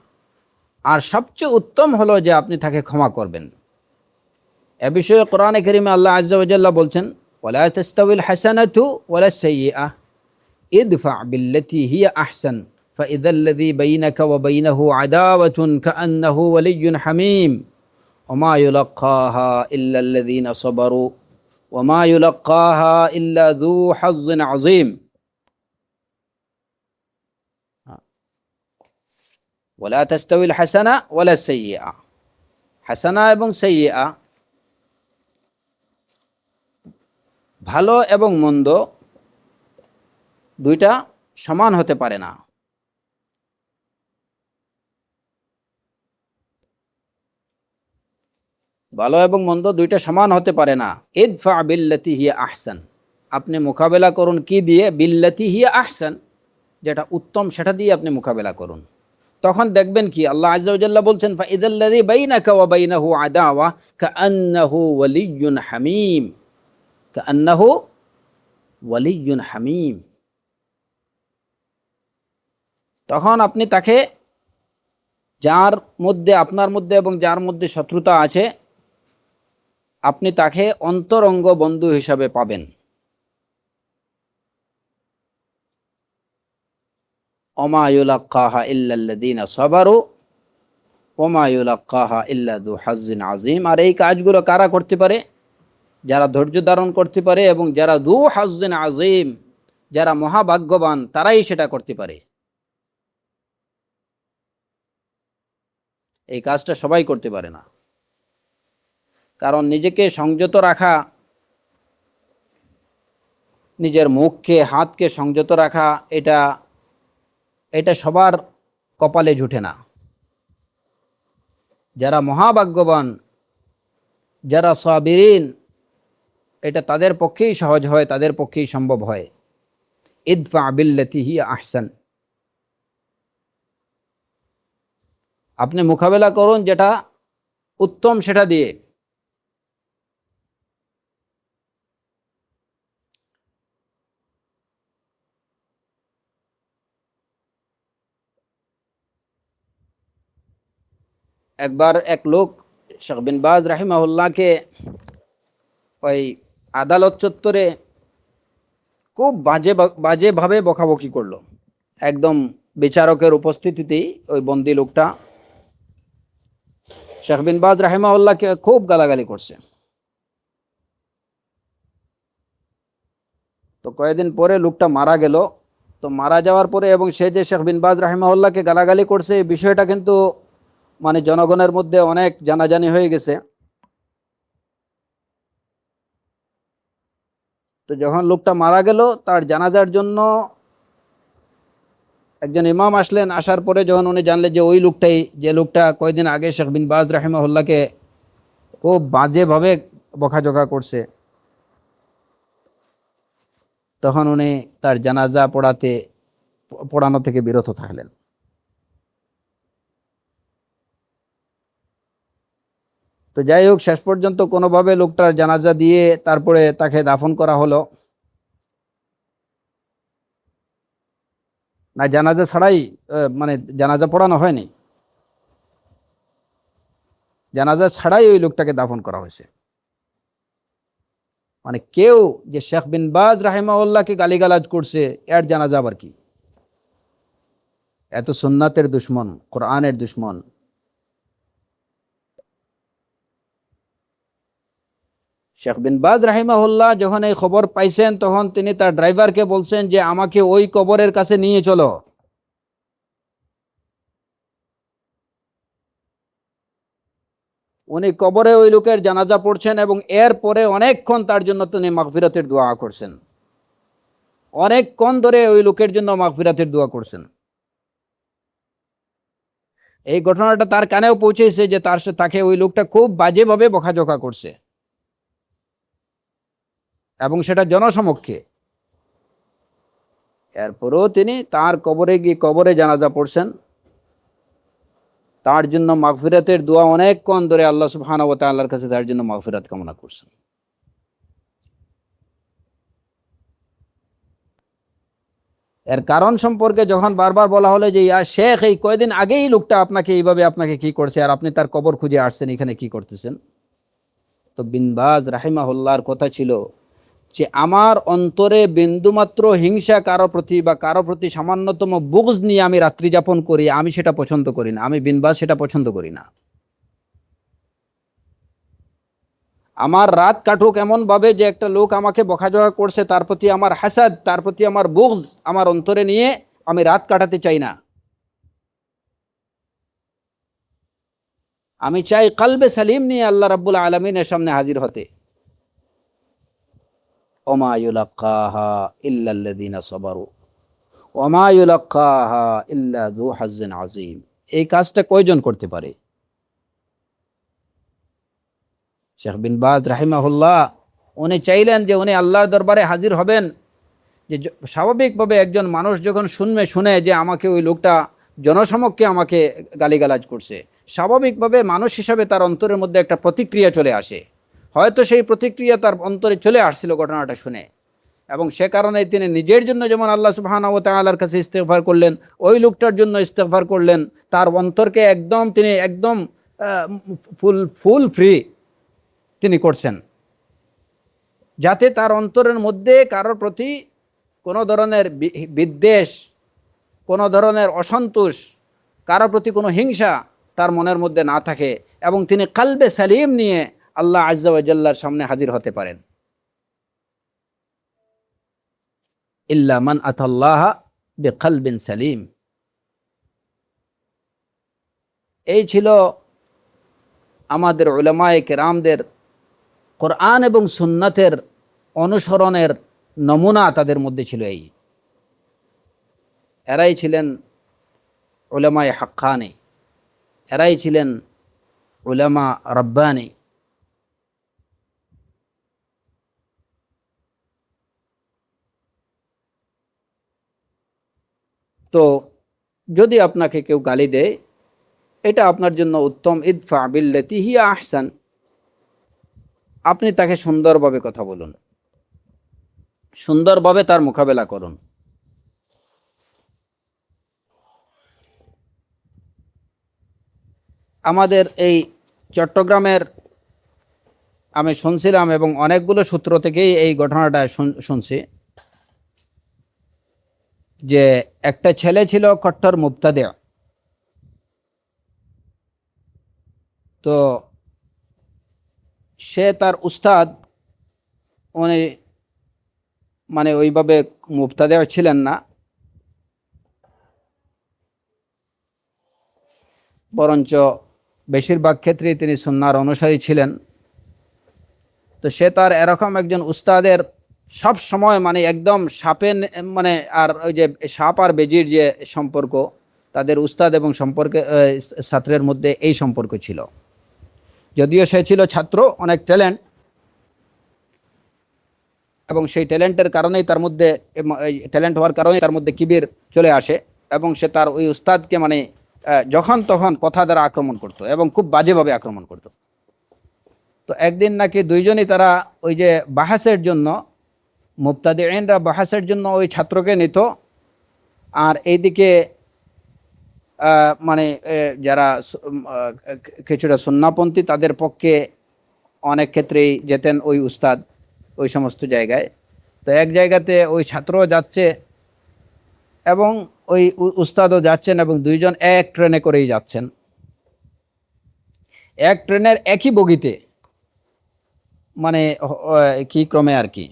আর সবচেয়ে উত্তম হলো যে আপনি তাকে ক্ষমা করবেন। এ বিষয়ে কোরআনে কারীমে আল্লাহ আযজা ওয়া জাল্লা বলছেন, ওয়ালা তাস্তাউল হাসানাতু ওয়ালা সাইয়্যাহ ইদফা বিল্লাতী হিয়া আহসান ফাইযাল্লাযী বাইনাকা ওয়া বাইনাহু আদাওয়াতুন কাআন্নাহু ওয়ালিয়্যুন হামীম ওয়া মা ইউলাক্কাহা ইল্লাল্লাযীনা সাবারু ওয়া মা ইউলাক্কাহা ইল্লা যু হাযযিন আযীম। ওয়ালা তাস্তাউল হাসানা ওয়ালা সাইয়্যাহ, হাসানা এবং সাইয়্যাহ, ভালো এবং মন্দ দুইটা সমান হতে পারে না। ভালো এবং মন্দ দুইটা সমান হতে পারে না। ইদফা বিল্লাতি হিয়া আহসান, আপনি মোকাবেলা করুন কি দিয়ে? বিল্লাতি হিয়া আহসান, যেটা উত্তম সেটা দিয়ে আপনি মোকাবেলা করুন। তখন দেখবেন কি আল্লাহ আযজা ওয়া জাল্লা বলছেন, ফাইযাল্লাযী বাইনাকা ওয়া বাইনাহু আদাওয়া কাআন্নাহু ওয়ালিয়্যুন হামীম, কাআন্নাহু ওয়ালিয়্যুন হামীম। তখন আপনি তাকে, যার মধ্যে, আপনার মধ্যে এবং যার মধ্যে শত্রুতা আছে, আপনি তাকে অন্তরঙ্গ বন্ধু হিসাবে পাবেন। ওমা ইউলাক্কাহা ইল্লাল্লাযীনা সাবারু ওমা ইউলাক্কাহা ইল্লা যু হাযযিন আযীম। আর এই কাজগুলো কারা করতে পারে? যারা ধৈর্য ধারণ করতে পারে এবং যারা যু হাযযিন আযীম, যারা মহাভাগ্যবান, তারাই সেটা করতে পারে। এই কাজটা সবাই করতে পারে না। কারণ নিজেকে সংযত রাখা, নিজের মুখকে, হাতকে সংযত রাখা, এটা এটা সবার কপালে জুটে না। যারা মহাভাগ্যবান, যারা সাবিরিন, এটা তাদের পক্ষেই সহজ হয়, তাদের পক্ষেই সম্ভব হয়। ইদফা বিল্লাতি হিয়া আহসান, আপনি মোকাবেলা করুন যেটা উত্তম সেটা দিয়ে। একবার এক লোক শেখ বিন বাজ রাহিমাহুল্লাহকে ওই আদালত চত্বরে খুব বাজেভাবে বকাবকি করলো। একদম বিচারকের উপস্থিতিতেই ওই বন্দি লোকটা শেখ বিন বাজ রাহিমাহুল্লাহকে খুব গালাগালি করছে। তো কয়েকদিন পরে লোকটা মারা গেল। তো মারা যাওয়ার পরে এবং সে যে শেখ বিন বাজ রাহিমাহুল্লাহকে গালাগালি করছে, এই বিষয়টা কিন্তু মানে জনগণের মধ্যে অনেক জানাজানি হয়ে গেছে। তো যখন লোকটা মারা গেল, তার জানাজার জন্য একজন ইমাম আসলেন। আসার পরে যখন উনি জানলেন যে ওই লোকটাই, যে লোকটা কয়েকদিন আগে শেখ বিন বাজ রাহিমাহুল্লাহকে খুব বাজেভাবে বকাঝকা করছে, তখন উনি তার জানাজা পড়ানো থেকে বিরত থাকলেন। তো যাই হোক, শেষ পর্যন্ত কোনোভাবে লোকটার জানাজা দিয়ে তারপরে তাকে দাফন করা হলো। না, জানাজা ছাড়াই মানে জানাজা পড়ানো হয়নি, জানাজা ছাড়াই ওই লোকটাকে দাফন করা হয়েছে। মানে কেউ যে শেখ বিন বাজ রাহিমাহুল্লাহকে গালিগালাজ করছে, এর জানাজা আবার কি? এত সুন্নাতের দুশ্মন, কোরআনের দুশ্মন। শেখ বিন বাজ রাহিমাহুল্লাহ যখন এই খবর পাইছেন, তখন তিনি তার ড্রাইভারকে বলছেন যে আমাকে ওই কবরের কাছে নিয়ে চলো। উনি কবরে ওই লোকের জানাজা পড়ছেন এবং এরপরে অনেকক্ষণ তার জন্য তিনি মাগফিরাতের দোয়া করছেন, অনেকক্ষণ ধরে ওই লোকের জন্য মাগফিরাতের দোয়া করছেন। এই ঘটনাটা তার কানেও পৌঁছেছে যে তাকে ওই লোকটা খুব বাজেভাবে বকাঝকা করছে, এবং সেটা জনসমক্ষে। এরপরেও তিনি তার কবরে গিয়ে কবরে জানাজা পড়ছেন, তার জন্য মাগফিরাতের দোয়া অনেকক্ষণ ধরে আল্লাহ সুবহানাহু ওয়া তাআলার কাছে তার জন্য মাগফিরাত কামনা করছেন। এর কারণ সম্পর্কে যখন বারবার বলা হলো যে ইয়া শেখ, এই কয়দিন আগেই লোকটা আপনাকে কি করছে, আর আপনি তার কবর খুঁজে আসছেন, এখানে কি করতেছেন? তো বিন বাজ রাহিমাহুল্লাহর কথা ছিল যে আমার অন্তরে বিন্দুমাত্র হিংসা কারো প্রতি বা কারো প্রতি সামান্যতম বুগজ নিয়ে আমি রাত্রি যাপন করি, আমি সেটা পছন্দ করি না। আমি বিন বাজ সেটা পছন্দ করি না। আমার রাত কাটুক এমন ভাবে যে একটা লোক আমাকে বকাঝকা করছে, তার প্রতি আমার হাসাদ, তার প্রতি আমার বুগজ আমার অন্তরে নিয়ে আমি রাত কাটাতে চাই না। আমি চাই কলবে সালিম নিয়ে আল্লাহ রাব্বুল আলামিনের সামনে হাজির হতে। ওমা ইউলাক্কাহা ইল্লাল্লাযীনা সাবারু ওমা ইউলাক্কাহা ইল্লা যু হাজ্জিন আযীম। এই কাজটা কয়জন করতে পারে? শেখ বিন বাজ রাহিমাহুল্লাহ উনি চাইলেন যে উনি আল্লাহর দরবারে হাজির হবেন, যে স্বাভাবিকভাবে একজন মানুষ যখন শুনে যে আমাকে ওই লোকটা জনসমক্ষে আমাকে গালিগালাজ করছে, স্বাভাবিকভাবে মানুষ হিসাবে তার অন্তরের মধ্যে একটা প্রতিক্রিয়া চলে আসে। হয়তো সেই প্রতিক্রিয়া তার অন্তরে চলে আসছিল ঘটনাটা শুনে, এবং সে কারণে তিনি নিজের জন্য যেমন আল্লাহ সুবহানাহু ওয়া তাআলার কাছে ইস্তেগফার করলেন, ওই লোকটার জন্য ইস্তেগফার করলেন। তার অন্তরকে তিনি একদম ফুল ফ্রি তিনি করছেন, যাতে তার অন্তরের মধ্যে কারোর প্রতি কোনো ধরনের বিদ্বেষ, কোনো ধরনের অসন্তোষ, কারোর প্রতি কোনো হিংসা তার মনের মধ্যে না থাকে, এবং তিনি কলবে সালিম নিয়ে আল্লাহ আজ্জা ওয়া জাল্লার সামনে হাজির হতে পারেন। ইল্লা মান আতাল্লাহা বিকলবিন সালিম। এই ছিল আমাদের উলামায়ে কেরামদের কোরআন এবং সুন্নাতের অনুসরণের নমুনা, তাদের মধ্যে ছিল এই। এরাই ছিলেন উলামায়ে হাক্কানি, এরাই ছিলেন উলামা রব্বানি। তো যদি আপনাকে কেউ গালি দেয়, এটা আপনার জন্য উত্তম, ইদফা বিল্লাতি হিয়া আহসান, আপনি তাকে সুন্দরভাবে কথা বলুন, সুন্দরভাবে তার মোকাবেলা করুন। আমাদের এই চট্টগ্রামের আমি শুনছিলাম, এবং অনেকগুলো সূত্র থেকেই এই ঘটনাটা শুনছি, যে একটা ছেলে ছিল কট্টর মুবতাদি। তো সে তার উস্তাদ, উনি মানে ওইভাবে মুবতাদি ছিলেন না, বরঞ্চ বেশিরভাগ ক্ষেত্রেই তিনি সুন্নাহর অনুসারী ছিলেন। তো সে তার এরকম একজন উস্তাদের সব সময় মানে একদম সাপে মানে, আর ওই যে সাপ আর বেজির যে সম্পর্ক, তাদের উস্তাদ এবং সম্পর্কে ছাত্রের মধ্যে এই সম্পর্ক ছিল। যদিও সে ছিল ছাত্র, অনেক ট্যালেন্ট, এবং সেই ট্যালেন্টের কারণেই তার মধ্যে, ট্যালেন্ট হওয়ার কারণেই তার মধ্যে কিবির চলে আসে, এবং সে তার ওই উস্তাদকে মানে যখন তখন কথা দ্বারা আক্রমণ করত এবং খুব বাজেভাবে আক্রমণ করত। তো একদিন নাকি দুইজনই তারা ওই যে বাহাসের জন্য, মুবতাদিঈনরা বাহাসের জন্য ওই ছাত্রকে নিত, আর এইদিকে মানে যারা কিছুটা সুন্নাপন্থী তাদের পক্ষে অনেক ক্ষেত্রেই যেতেন ওই উস্তাদ ওই সমস্ত জায়গায়। তো এক জায়গাতে ওই ছাত্রও যাচ্ছে এবং ওই উস্তাদও যাচ্ছেন, এবং দুইজন এক ট্রেনে করেই যাচ্ছেন, এক ট্রেনের একই বগিতে, মানে কি ক্রমে আর কি,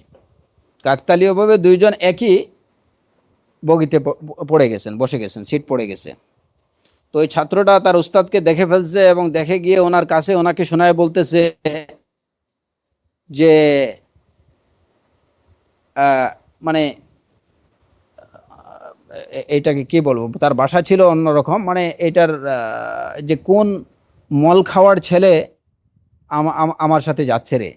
কাকতালীয়ভাবে দুইজন একই বগিতে পড়ে গেছেন, বসে গেছেন, সিট পড়ে গেছে। তো ওই ছাত্রটা তার উস্তাদকে দেখে ফেলছে এবং দেখে গিয়ে ওনার কাছে ওনাকে শোনায় বলতেছে যে মানে এইটাকে কি বলবো, তার ভাষা ছিল অন্যরকম, মানে এটার যে কোন মল খাওয়ার ছেলে আমার সাথে যাচ্ছে রে।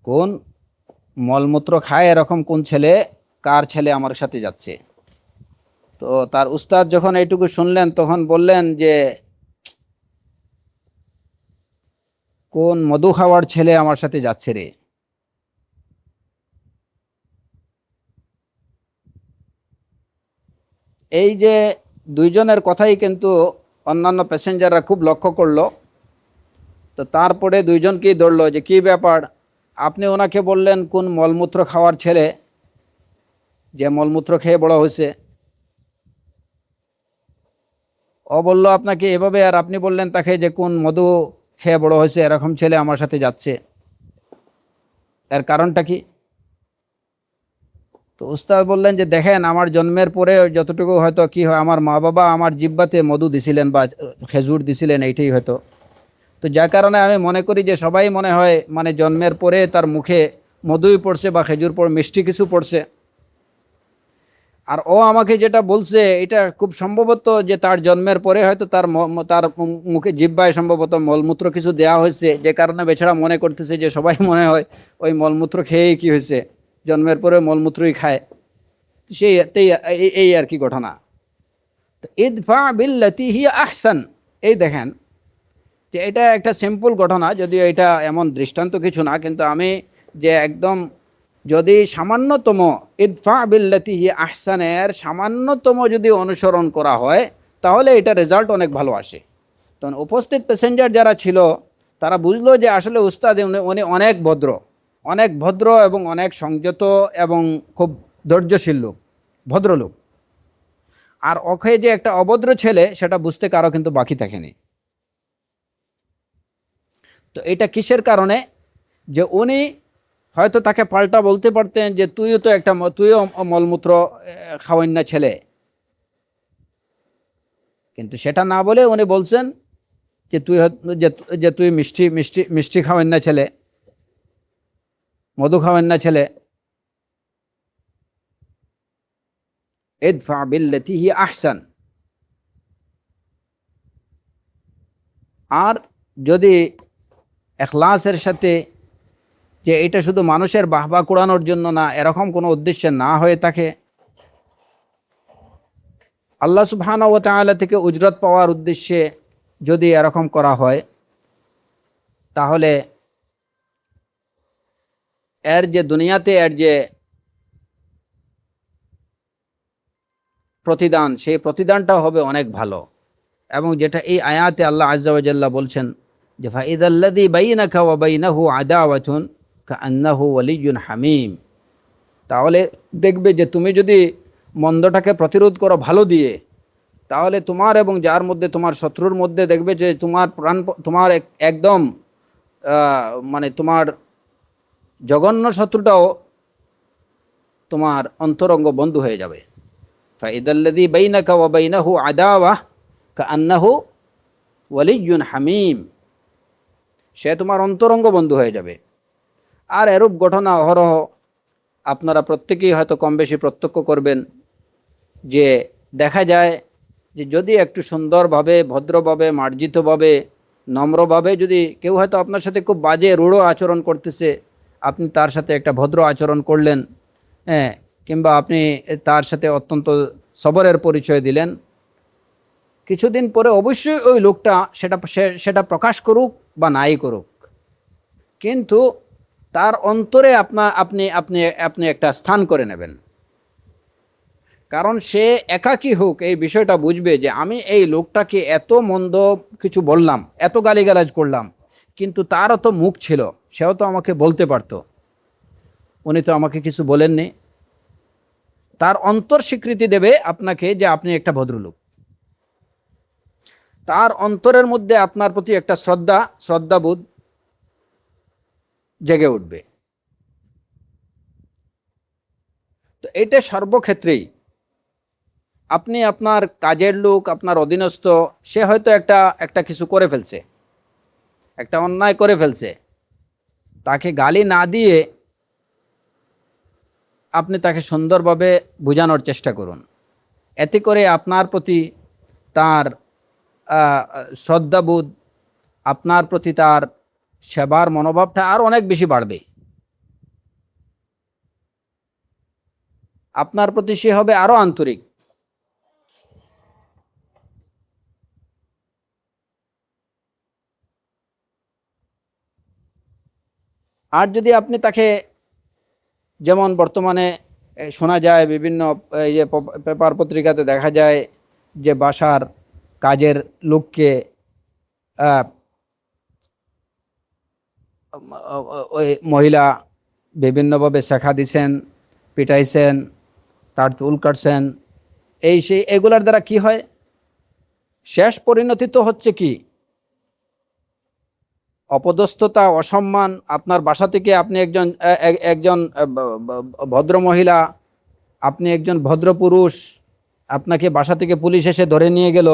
কোন মলমূত্র খায় এরকম কোন ছেলে, কার ছেলে আমার সাথে যাচ্ছে। তো তার উস্তাদ যখন এইটুকু শুনলেন তখন বললেন যে কোন মধু খাওয়ার ছেলে আমার সাথে যাচ্ছে রে। এই যে দুইজনের কথাই কিন্তু অন্যান্য প্যাসেঞ্জাররা খুব লক্ষ্য করলো। তো তারপরে দুইজনকেই ধরলো যে কি ব্যাপার, আপনি ওনাকে বললেন কোন মলমূত্র খাওয়ার ছেলে, যে মলমূত্র খেয়ে বড় হয়েছে, ও বলল আপনাকে এভাবে, আর আপনি বললেন তাকে যে কোন মধু খেয়ে বড় হয়েছে এরকম ছেলে আমার সাথে যাচ্ছে, এর কারণটা কি? তো উস্তাদ বললেন যে দেখেন, আমার জন্মের পরে যতটুকু হয়তো কি হয়, আমার মা বাবা আমার জিব্বাতে মধু দিছিলেন বা খেজুর দিছিলেন, এইটাই হয়তো। তো যার কারণে আমি মনে করি যে সবাই মনে হয় মানে জন্মের পরে তার মুখে মধুই পড়ছে বা খেজুর পড়ে, মিষ্টি কিছু পড়ছে। আর ও আমাকে যেটা বলছে এটা খুব সম্ভবত যে তার জন্মের পরে হয়তো তার মুখে জিহ্বায় সম্ভবত মলমূত্র কিছু দেওয়া হয়েছে, যে কারণে বেচারা মনে করতেছে যে সবাই মনে হয় ওই মলমূত্র খেয়েই কি হয়েছে, জন্মের পরে মলমূত্রই খায়। সেই এই আর কি ঘটনা। তো ইদফা বিল্লাতি হিয়া আহসান, এই দেখেন যে এটা একটা সিম্পল ঘটনা, যদিও এটা এমন দৃষ্টান্ত কিছু না, কিন্তু আমি যে একদম যদি সামান্যতম ইদফা বিল্লাতি হিয়া আহসানের সামান্যতম যদি অনুসরণ করা হয় তাহলে এটা রেজাল্ট অনেক ভালো আসে। তখন উপস্থিত প্যাসেঞ্জার যারা ছিল তারা বুঝলো যে আসলে উস্তাদ উনি অনেক ভদ্র, অনেক ভদ্র এবং অনেক সংযত এবং খুব ধৈর্যশীল লোক, ভদ্রলোক। আর ওকে যে একটা অভদ্র ছেলে সেটা বুঝতে কারো কিন্তু বাকি থাকেনি। তো এটা কিসের কারণে, যে উনি হয়তো তাকে পাল্টা বলতে পারতেন যে তুইও মলমূত্র খাওয়ান না ছেলে, কিন্তু সেটা না বলে উনি বলছেন যে তুই মিষ্টি মিষ্টি মিষ্টি খাওয়ান না ছেলে, মধু খাওয়ান না ছেলে। ইদফা বিল্লাতি হি আহসান। আর যদি ইখলাসের সাথে, যে এটা শুধু মানুষের বাহবা কুড়ানোর জন্য না, এরকম কোনো উদ্দেশ্যে না হয়ে থাকে, আল্লাহ সুবহানাহু ওয়া তাআলা থেকে উজরত পাওয়ার উদ্দেশ্যে যদি এরকম করা হয়, তাহলে এর যে দুনিয়াতে এর যে প্রতিদান, সেই প্রতিদানটাও হবে অনেক ভালো। এবং যেটা এই আয়াতে আল্লাহ আযজা ওয়া জাল্লা বলছেন যে ফাইযাল্লাযী বাইনাকা ওয়া বাইনাহু আদাওয়াতুন কাআন্নাহু ওয়ালিয়্যুন হামীম, তাহলে দেখবে যে তুমি যদি মন্দটাকে প্রতিরোধ করো ভালো দিয়ে, তাহলে তোমার এবং যার মধ্যে তোমার শত্রুর মধ্যে দেখবে যে তোমার একদম মানে তোমার জঘন্য শত্রুটাও তোমার অন্তরঙ্গ বন্ধু হয়ে যাবে। ফাইদাল্লাযী বাইনাকা ওয়া বাইনাহু আদাওয়াহ কাআন্নাহু ওয়ালিয়্যুন হামীম, সে তোমার অন্তরঙ্গ বন্ধু হয়ে যাবে। আর এরূপ ঘটনা অহরহ আপনারা প্রত্যেকেই হয়তো কম বেশি প্রত্যক্ষ করবেন, যে দেখা যায় যে যদি একটু সুন্দরভাবে, ভদ্রভাবে, মার্জিতভাবে, নম্রভাবে যদি কেউ হয়তো আপনার সাথে খুব বাজে রূঢ় আচরণ করতেছে, আপনি তার সাথে একটা ভদ্র আচরণ করলেন, হ্যাঁ, কিংবা আপনি তার সাথে অত্যন্ত সবরের পরিচয় দিলেন, কিছুদিন পরে অবশ্যই ওই লোকটা সেটা প্রকাশ করুক বা নাই করুক, কিন্তু তার অন্তরে আপনি আপনি আপনি একটা স্থান করে নেবেন। কারণ সে একাকী হোক এই বিষয়টা বুঝবে যে আমি এই লোকটাকে এত মন্দ কিছু বললাম, এত গালিগালাজ করলাম, কিন্তু তারও তো মুখ ছিল, সেও তো আমাকে বলতে পারতো, উনি তো আমাকে কিছু বলেননি। তার অন্তর স্বীকৃতি দেবে আপনাকে যে আপনি একটা ভদ্রলোক। তার অন্তরের মধ্যে আপনার প্রতি একটা শ্রদ্ধাবোধ জেগে উঠবে। তো এটা সর্বক্ষেত্রেই, আপনি আপনার কাজের লোক, আপনার অধীনস্থ, সে হয়তো একটা কিছু করে ফেলছে, একটা অন্যায় করে ফেলছে, তাকে গালি না দিয়ে আপনি তাকে সুন্দরভাবে বোঝানোর চেষ্টা করুন। এতে করে আপনার প্রতি তার শ্রদ্ধাবোধ, আপনার প্রতি তার সেবার মনোভাবটা আর অনেক বেশি বাড়বে। আপনার প্রতি সে হবে আরও আন্তরিক। আর যদি আপনি তাকে, যেমন বর্তমানে শোনা যায় বিভিন্ন এই যে পেপার পত্রিকাতে দেখা যায় যে বাসার কাজের লোককে ওই মহিলা বিভিন্নভাবে শেখা দিছেন, পিটাইছেন, তার চুল কাটছেন, সেই এগুলার দ্বারা কি হয়, শেষ পরিণতি তো হচ্ছে কি অপদস্থতা, অসম্মান। আপনার বাসা থেকে আপনি একজন একজন ভদ্র মহিলা, আপনি একজন ভদ্র পুরুষ, আপনাকে বাসা থেকে পুলিশ এসে ধরে নিয়ে গেল,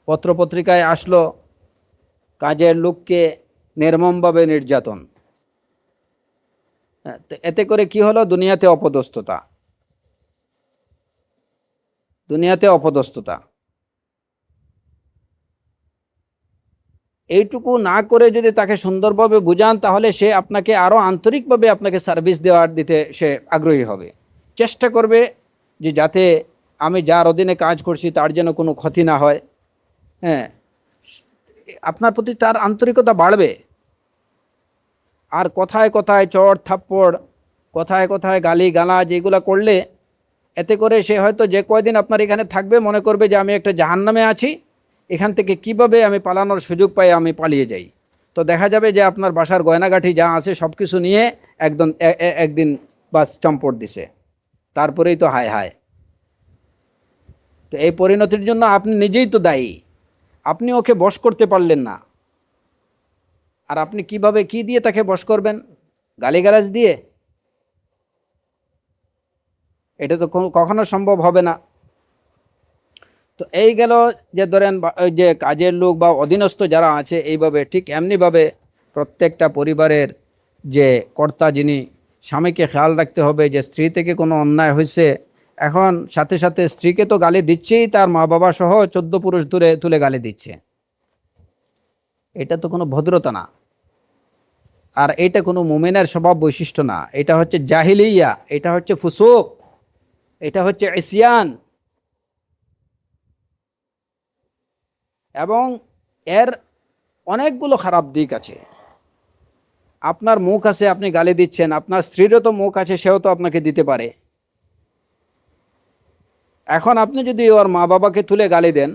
পত্রপত্রিকায় আসলো কাজের লোককে নির্মমভাবে নির্যাতন। এতে করে কি হলো, দুনিয়াতে অপদস্থতা। এইটুকু না করে যদি তাকে সুন্দরভাবে বুঝান, তাহলে সে আপনাকে আরও আন্তরিকভাবে আপনাকে সার্ভিস দিতে সে আগ্রহী হবে, চেষ্টা করবে যে যাতে আমি যার অধীনে কাজ করছি তার যেন কোনো ক্ষতি না হয়। হ্যাঁ, আপনার প্রতি তার আন্তরিকতা বাড়বে। আর কথায় কথায় চড় থাপ্পড়, কথায় কথায় গালি গালাজ এগুলো করলে, এতে করে সে হয়তো যে কয়দিন আপনার এখানে থাকবে মনে করবে যে আমি একটা জাহান্নামে আছি, এখান থেকে কিভাবে আমি পালানোর সুযোগ পাই আমি পালিয়ে যাই। তো দেখা যাবে যে আপনার বাসার গয়নাগাঠি যা আছে সব কিছু নিয়ে একদম একদিন বাস চম্পট দিছে, তারপরেই তো হায় হায়। তো এই পরিণতির জন্য আপনি নিজেই তো দায়ী, আপনি ওকে বশ করতে পারলেন না। আর আপনি কিভাবে কি দিয়ে তাকে বশ করবেন? গালিগালাজ দিয়ে? এটা তো কখনো সম্ভব হবে না। তো এই গেল যে ধরেন যে কাজের লোক বা অধীনস্থ যারা আছে, এইভাবে ঠিক এমনিভাবে প্রত্যেকটা পরিবারের যে কর্তা, যিনি, স্বামীকে খেয়াল রাখতে হবে যে স্ত্রী থেকে কোনো অন্যায় হয়েছে, এখন সাথে সাথে স্ত্রীকে তো গালি দিচ্ছেই, তার মা বাবা সহ 14 পুরুষ তুলে গালি দিচ্ছে। এটা তো কোনো ভদ্রতা না, আর এটা কোনো মুমিনের স্বভাব বৈশিষ্ট্য না। এটা হচ্ছে জাহিলিয়া, এটা হচ্ছে ফুসুক, এটা হচ্ছে ইসিয়ান। এবং এর অনেকগুলো খারাপ দিক আছে। আপনার মুখ আছে, আপনি গালি দিচ্ছেন, আপনার স্ত্রীরও তো মুখ আছে, সেও তো আপনাকে দিতে পারে। এখন আপনি যদি ওর মা বাবাকে তুলে গালি দেন,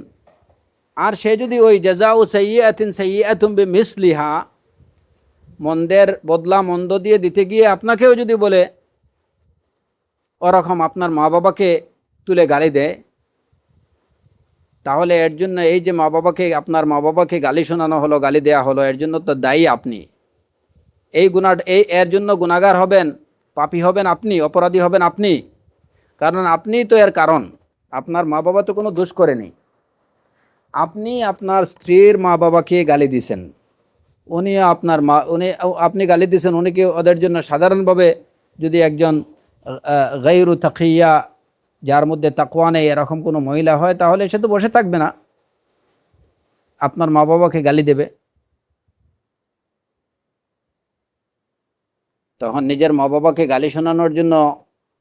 আর সে যদি ওই জাযাউ সাইয়্যাতিন সাইয়্যাতুম বিমিসলিহা, মন্দের বদলা মন্দ দিয়ে দিতে গিয়ে আপনাকেও যদি বলে ওরকম আপনার মা বাবাকে তুলে গালি দেয়, তাহলে এর জন্য এই যে আপনার মা বাবাকে গালি শোনানো হলো, গালি দেয়া হলো, এর জন্য তো দায়ী আপনি। এর জন্য গুনাহগার হবেন পাপী হবেন আপনি, অপরাধী হবেন আপনি, কারণ আপনিই তো এর কারণ। আপনার মা বাবা তো কোনো দোষ করেনি। আপনি আপনার স্ত্রীর মা বাবাকে গালি দিছেন, উনি আপনার মা, আপনি গালি দিছেন, উনি কি ওদের জন্য সাধারণভাবে যদি একজন গায়রু তাকিয়া, যার মধ্যে তাকওয়া নেই, এরকম কোনো মহিলা হয়, তাহলে সে তো বসে থাকবে না, আপনার মা বাবাকে গালি দেবে। তখন নিজের মা বাবাকে গালি শোনানোর জন্য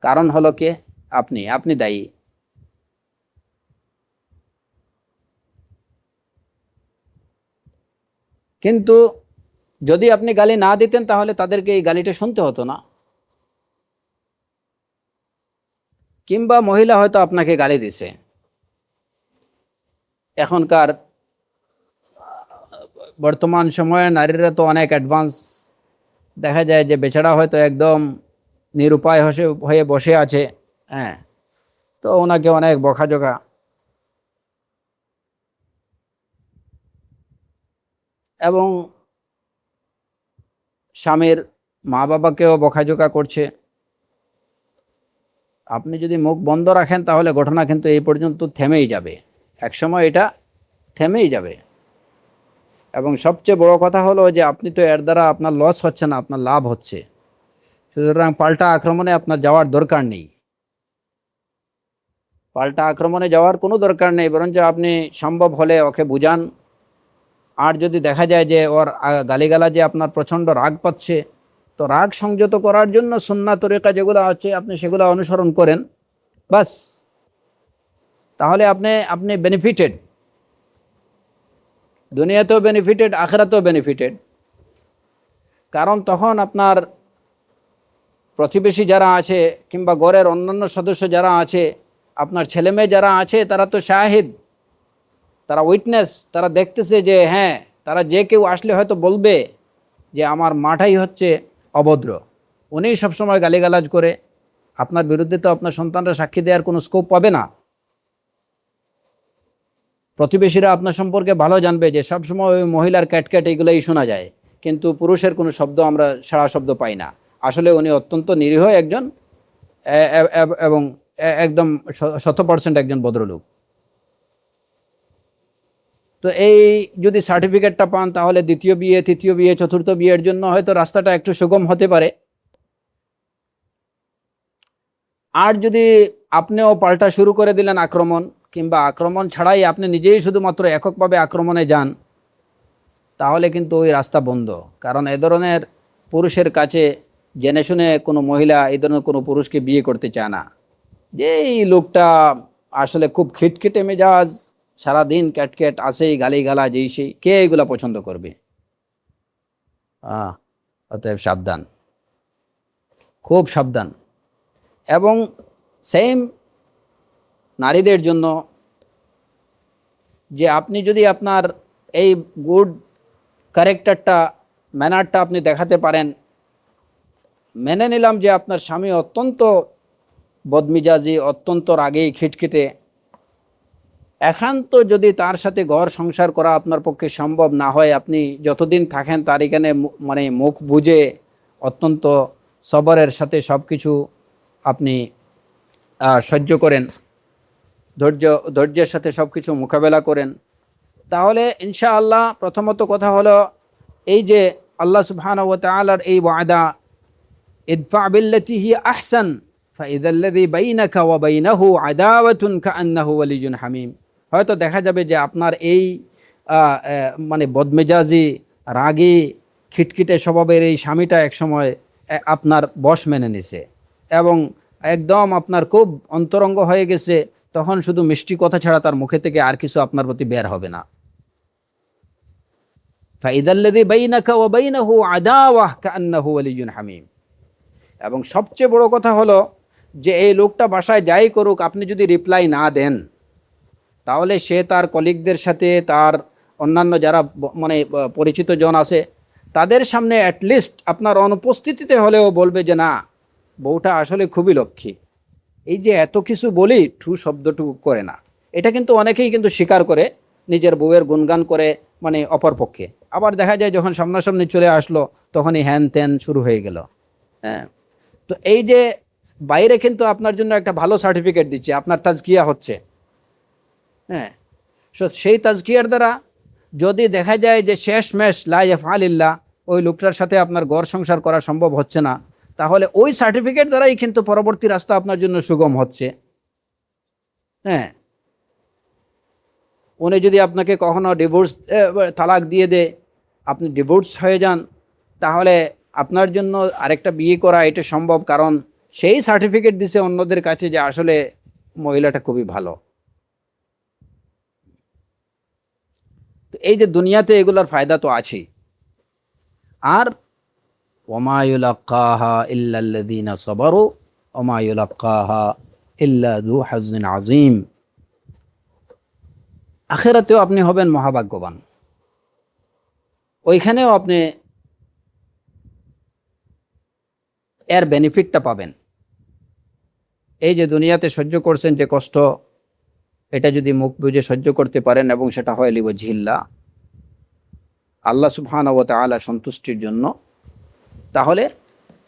কারণ হলো কে? আপনি দায়ী। কিন্তু যদি আপনি গালি না দিতেন, তাহলে তাদেরকে এই গালিটা শুনতে হতো না। কিংবা মহিলা হয়তো আপনাকে গালি দিছে, এখনকার বর্তমান সময়ে নারীরা তো অনেক অ্যাডভান্স, দেখা যায় যে বেচারা হয়তো একদম নিরুপায় হয়ে বসে আছে, হ্যাঁ, তো ওনাকে অনেক বকাঝকা, এবং স্বামীর মা বাবাকেও বকাঝকা করছে। আপনি যদি মুখ বন্ধ রাখেন, তাহলে ঘটনা কিন্তু এই পর্যন্ত থেমেই যাবে, একসময় এটা থেমেই যাবে। এবং সবচেয়ে বড় কথা হলো যে আপনি তো এর দ্বারা আপনার লস হচ্ছে না, আপনার লাভ হচ্ছে। সুতরাং পাল্টা আক্রমণে আপনার যাওয়ার দরকার নেই, পাল্টা আক্রমণে যাওয়ার কোনো দরকার নেই, বরঞ্চ আপনি সম্ভব হলে ওকে বুঝান। আর যদি দেখা যায় যে ওর গালিগালাজে আপনার প্রচণ্ড রাগ পাচ্ছে, তো রাগ সংযত করার জন্য সুন্নাহ তরিকা যেগুলো আছে আপনি সেগুলো অনুসরণ করেন, বাস। তাহলে আপনি আপনি বেনিফিটেড, দুনিয়াতেও বেনিফিটেড, আখিরাতেও বেনিফিটেড। কারণ তখন আপনার প্রতিবেশী যারা আছে, কিংবা ঘরের অন্যান্য সদস্য যারা আছে, আপনার ছেলেমেয়ে যারা আছে, তারা তো শাহিদ, তারা উইটনেস, তারা দেখতেছে যে হ্যাঁ, তারা যে কেউ আসলে হয়তো বলবে যে আমার মাটাই হচ্ছে অভদ্র, উনিই সবসময় গালিগালাজ করে। আপনার বিরুদ্ধে তো আপনার সন্তানরা সাক্ষী দেওয়ার কোনো স্কোপ পাবে না। প্রতিবেশীরা আপনার সম্পর্কে ভালো জানবে যে সবসময় ওই মহিলার ক্যাটক্যাট এগুলোই শোনা যায়, কিন্তু পুরুষের কোনো শব্দ আমরা সাড়া শব্দ পাই না। আসলে উনি অত্যন্ত নিরীহ একজন, এবং একদম 100% একজন ভদ্রলোক। তো এই যদি সার্টিফিকেটটা পান, তাহলে দ্বিতীয় বিয়ে, তৃতীয় বিয়ে, চতুর্থ বিয়ের জন্য হয়তো রাস্তাটা একটু সুগম হতে পারে। আর যদি আপনিও পাল্টা শুরু করে দিলেন আক্রমণ, কিংবা আক্রমণ ছাড়াই আপনি নিজেই শুধুমাত্র এককভাবে আক্রমণে যান, তাহলে কিন্তু ওই রাস্তা বন্ধ। কারণ এ ধরনের পুরুষের কাছে জেনে শুনে কোনো মহিলা এই ধরনের কোনো পুরুষকে বিয়ে করতে চায় না, যে এই লোকটা আসলে খুব খিটখিটে মেজাজ, সারাদিন ক্যাটক্যাট আসেই, গালিগালা যেই সেই, কে এগুলা পছন্দ করবে? অতএব সাবধান, খুব সাবধান। এবং সেম নারীদের জন্য, যে আপনি যদি আপনার এই গুড ক্যারেক্টারটা, ম্যানারটা আপনি দেখাতে পারেন, মেনে নিলাম যে আপনার স্বামী অত্যন্ত বদমিজাজি, অত্যন্ত রাগী, খিটখিটে, একান্ত যদি তার সাথে ঘর সংসার করা আপনার পক্ষে সম্ভব না হয়, আপনি যতদিন থাকেন তার এখানে মানে মুখ বুঝে অত্যন্ত সবরের সাথে সব কিছু আপনি সহ্য করেন, ধৈর্যের সাথে সব কিছু মোকাবেলা করেন, তাহলে ইনশাআল্লাহ প্রথমত কথা হলো এই যে আল্লাহ সুবহানাহু ওয়া তাআলার এই ওয়াদা, ইদফা বিল্লাতি হিয়া আহসান ফাইদাল্লাযী বাইনাকা ওয়া বাইনাহু আদাওয়াতুন কাআন্নাহু ওয়ালিয়্যুন হামীম। হয়তো দেখা যাবে যে আপনার এই মানে বদমেজাজি, রাগী, খিটখিটে স্বভাবের এই স্বামীটা একসময় আপনার বশ মেনে নিছে, এবং একদম আপনার খুব অন্তরঙ্গ হয়ে গেছে। তখন শুধু মিষ্টি কথা ছাড়া তার মুখে থেকে আর কিছু আপনার প্রতি বের হবে না। ফাইদাল্লাযী বাইনাকা ওয়া বাইনাহু আদাওয়াহ কাআন্নাহু ওয়ালিয়্যুন হামীম। এবং সবচেয়ে বড় কথা হলো যে এই লোকটা বাসায় যাই করুক, আপনি যদি রিপ্লাই না দেন, তাহলে সে তার কলিগদের সাথে, তার অন্যান্য যারা মানে পরিচিত জন আছে, তাদের সামনে অ্যাটলিস্ট আপনার অনুপস্থিতিতে হলেও বলবে যে না, বউটা আসলে খুবই লক্ষ্মী। এই যে এত কিছু বলি, ঠু শব্দটুকু করে না। এটা কিন্তু অনেকেই কিন্তু স্বীকার করে, নিজের বউয়ের গুণগান করে, মানে অপরপক্ষে। আবার দেখা যায় যখন সামনাসামনি চলে আসলো, তখনই হ্যান ত্যান শুরু হয়ে গেল। হ্যাঁ, তো এই যে বাইরে কিন্তু আপনার জন্য একটা ভালো সার্টিফিকেট দিচ্ছে, আপনার তাজকিয়া হচ্ছে, হ্যাঁ, সেই তাজকিয়ার দ্বারা যদি দেখা যায় যে শেষমেশ লা ইয়াফআলিল্লাহ, ওই লোকটার সাথে আপনার ঘর সংসার করা সম্ভব হচ্ছে না, তাহলে ওই সার্টিফিকেট দ্বারাই কিন্তু পরবর্তী রাস্তা আপনার জন্য সুগম হচ্ছে। হ্যাঁ, উনি যদি আপনাকে কখনো ডিভোর্স তালাক দিয়ে দেয়, আপনি ডিভোর্স হয়ে যান, তাহলে আপনার জন্য আরেকটা বিয়ে করা এটা সম্ভব, কারণ সেই সার্টিফিকেট দিছে অন্যদের কাছে যে আসলে মহিলাটা খুবই ভালো। তো এই যে দুনিয়াতে এগুলোর ফায়দা তো আছেই। আর ওমা ইউলাক্কাহা ইল্লাল্লাযীনা সাবারু ওমা ইউলাক্কাহা ইল্লা যু হাজ্জিন আযীম। আখিরাতেও আপনি হবেন মহাভাগ্যবান, ওইখানেও আপনি এর বেনিফিটটা পাবেন। এই যে দুনিয়াতে সহ্য করছেন যে কষ্ট, এটা যদি মুখ বুজে সহ্য করতে পারেন এবং সেটা হয় লিওয়াজহিল্লাহ, আল্লাহ সুবহানাহু ওয়া তাআলা সন্তুষ্টির জন্য, তাহলে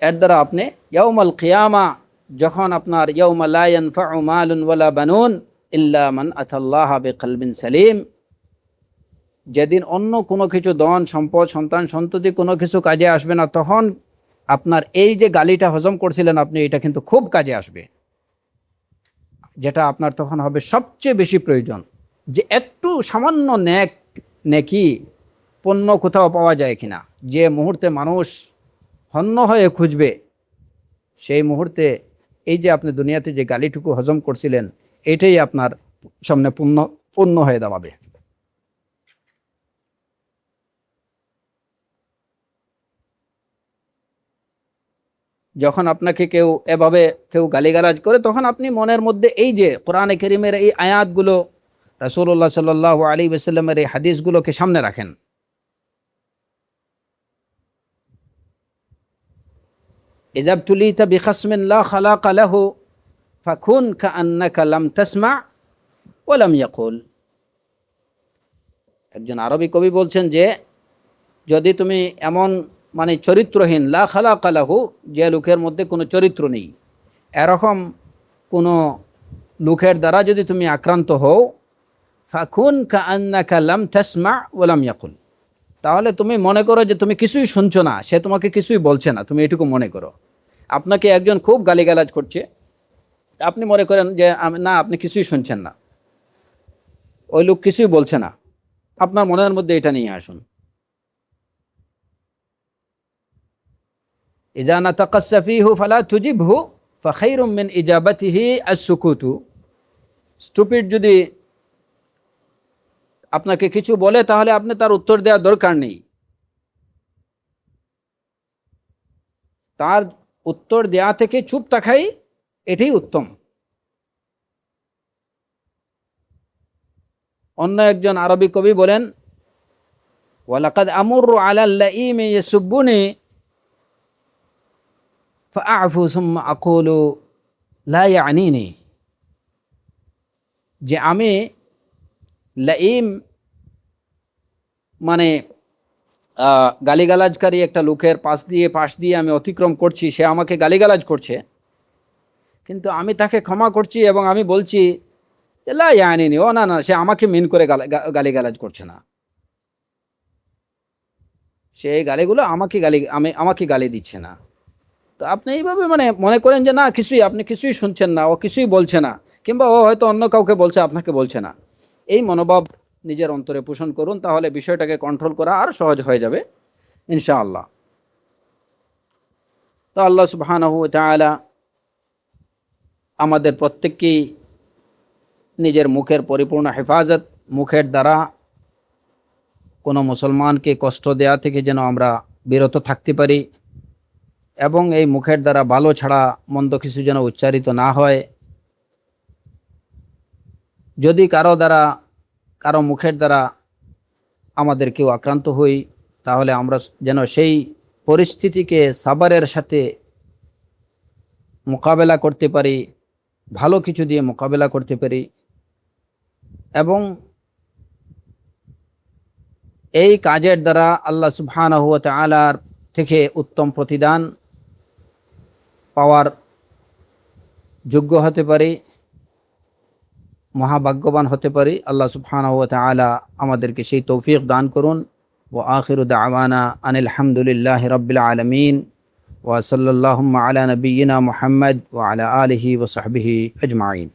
এর দ্বারা আপনি ইয়াউমাল কিয়ামা, যখন আপনার ইয়াউমা লা ইয়ানফাউ মালুন ওয়ালা বানুন ইল্লা মান আতাল্লাহা বিকলবিন সালিম, যেদিন অন্য কোনো কিছু ধন সম্পদ সন্তান সন্ততি কোনো কিছু কাজে আসবে না, তখন আপনার এই যে গালিটা হজম করছিলেন আপনি, এটা কিন্তু খুব কাজে আসবে। যেটা আপনার তখন হবে সবচেয়ে বেশি প্রয়োজন, যে একটু সামান্য নেকি পণ্য কোথাও পাওয়া যায় কিনা। যে মুহূর্তে মানুষ হন্য হয়ে খুঁজবে, সেই মুহূর্তে এই যে আপনি দুনিয়াতে যে গালিটুকু হজম করছিলেন, এটাই আপনার সামনে পূর্ণ হয়ে দাঁড়াবে। যখন আপনাকে কেউ গালিগালাজ করে, তখন আপনি মনের মধ্যে এই যে কোরআনে কারীমের এই আয়াতগুলো, রাসূলুল্লাহ সাল্লাল্লাহু আলাইহি ওয়াসাল্লামের এই হাদিসগুলোকে সামনে রাখেন। ইযা বতুলিতা বিখাসমিন লা খালাকা লাহু ফাকুন কাআন্নাকা লাম তাসমা ওয়া লাম ইয়াকুল। একজন আরবি কবি বলছেন যে যদি তুমি এমন মানে চরিত্রহীন, লা খালাকা লাহু, যে লোকের মধ্যে কোনো চরিত্র নেই, এরকম কোনো লোকের দ্বারা যদি তুমি আক্রান্ত হও, ফাকুন কাআন্নাকা লাম তাসমা ওয়া লাম ইয়াকুল, তাহলে তুমি মনে করো যে তুমি কিছুই শুনছো না, সে তোমাকে কিছুই বলছে না, তুমি এটুকু মনে করো। আপনাকে একজন খুব গালিগালাজ করছে, আপনি মনে করেন যে না, আপনি কিছুই শুনছেন না, ওই লোক কিছুই বলছে না, আপনার মনের মধ্যে এটা নিয়ে আসুন। ইযা নাতাকাসসা ফীহু ফালা তুজিবহু ফাখাইরুম মিন ইজাবাতিহি আস-সুকুতু। স্টুপিড যদি আপনাকে কিছু বলে, তাহলে আপনি তার উত্তর দেওয়ার দরকার নেই, তার উত্তর দেয়া থেকে চুপ থাকাই এটাই উত্তম। অন্য একজন আরবি কবি বলেন, ওয়ালাকাদ আমুরু আলাল লাঈমি ইয়াসুব্বুনি ফাআফু সুম্মা আকুলু লা ইয়ানিনি, যে আমি লাঈম মানে গালিগালাজকারী একটা লোকের পাশ দিয়ে আমি অতিক্রম করছি, সে আমাকে গালিগালাজ করছে, কিন্তু আমি তাকে ক্ষমা করছি এবং আমি বলছি লা ইয়ানিনি, ও না না, সে আমাকে মিন করে গালিগালাজ করছে না, সেই গালিগুলো আমাকে গালি দিচ্ছে না। তো আপনি এইভাবে মানে মনে করেন যে না, আপনি কিছুই শুনছেন না, ও কিছুই বলছে না, কিংবা ও হয়তো অন্য কাউকে বলছে, আপনাকে বলছে না, এই মনোভাব নিজের অন্তরে পোষণ করুন, তাহলে বিষয়টাকে কন্ট্রোল করা আর সহজ হয়ে যাবে ইনশাআল্লাহ। তো আল্লাহ সুবহানাহু ওয়া তাআলা আমাদের প্রত্যেককেই নিজের মুখের পরিপূর্ণ হেফাজত, মুখের দ্বারা কোনো মুসলমানকে কষ্ট দেয়া থেকে যেন আমরা বিরত থাকতে পারি, এবং এই মুখের দ্বারা ভালো ছাড়া মন্দ কিছু যেন উচ্চারিত না হয়। যদি কারো মুখের দ্বারা আমাদের কেউ আক্রান্ত হই, তাহলে আমরা যেন সেই পরিস্থিতিকে সাবরের সাথে মোকাবেলা করতে পারি, ভালো কিছু দিয়ে মোকাবেলা করতে পারি, এবং এই কাজের দ্বারা আল্লাহ সুবহানাহু ওয়া তাআলার থেকে উত্তম প্রতিদান পাওয়ার যোগ্য হতে পারি, মহাভাগ্যবান হতে পারি। আল্লাহ সুবহানাহু ওয়া তাআলা আমাদেরকে সেই তৌফিক দান করুন। ওয়া আখিরু দাওয়ানা আনিল হামদুলিল্লাহি রাব্বিল আলামিন ওয়া সাল্লাল্লাহু আলা নাবিয়্যিনা মুহাম্মদ ওয়া আলা আলিহি ওয়া সাহবিহি আজমাইন।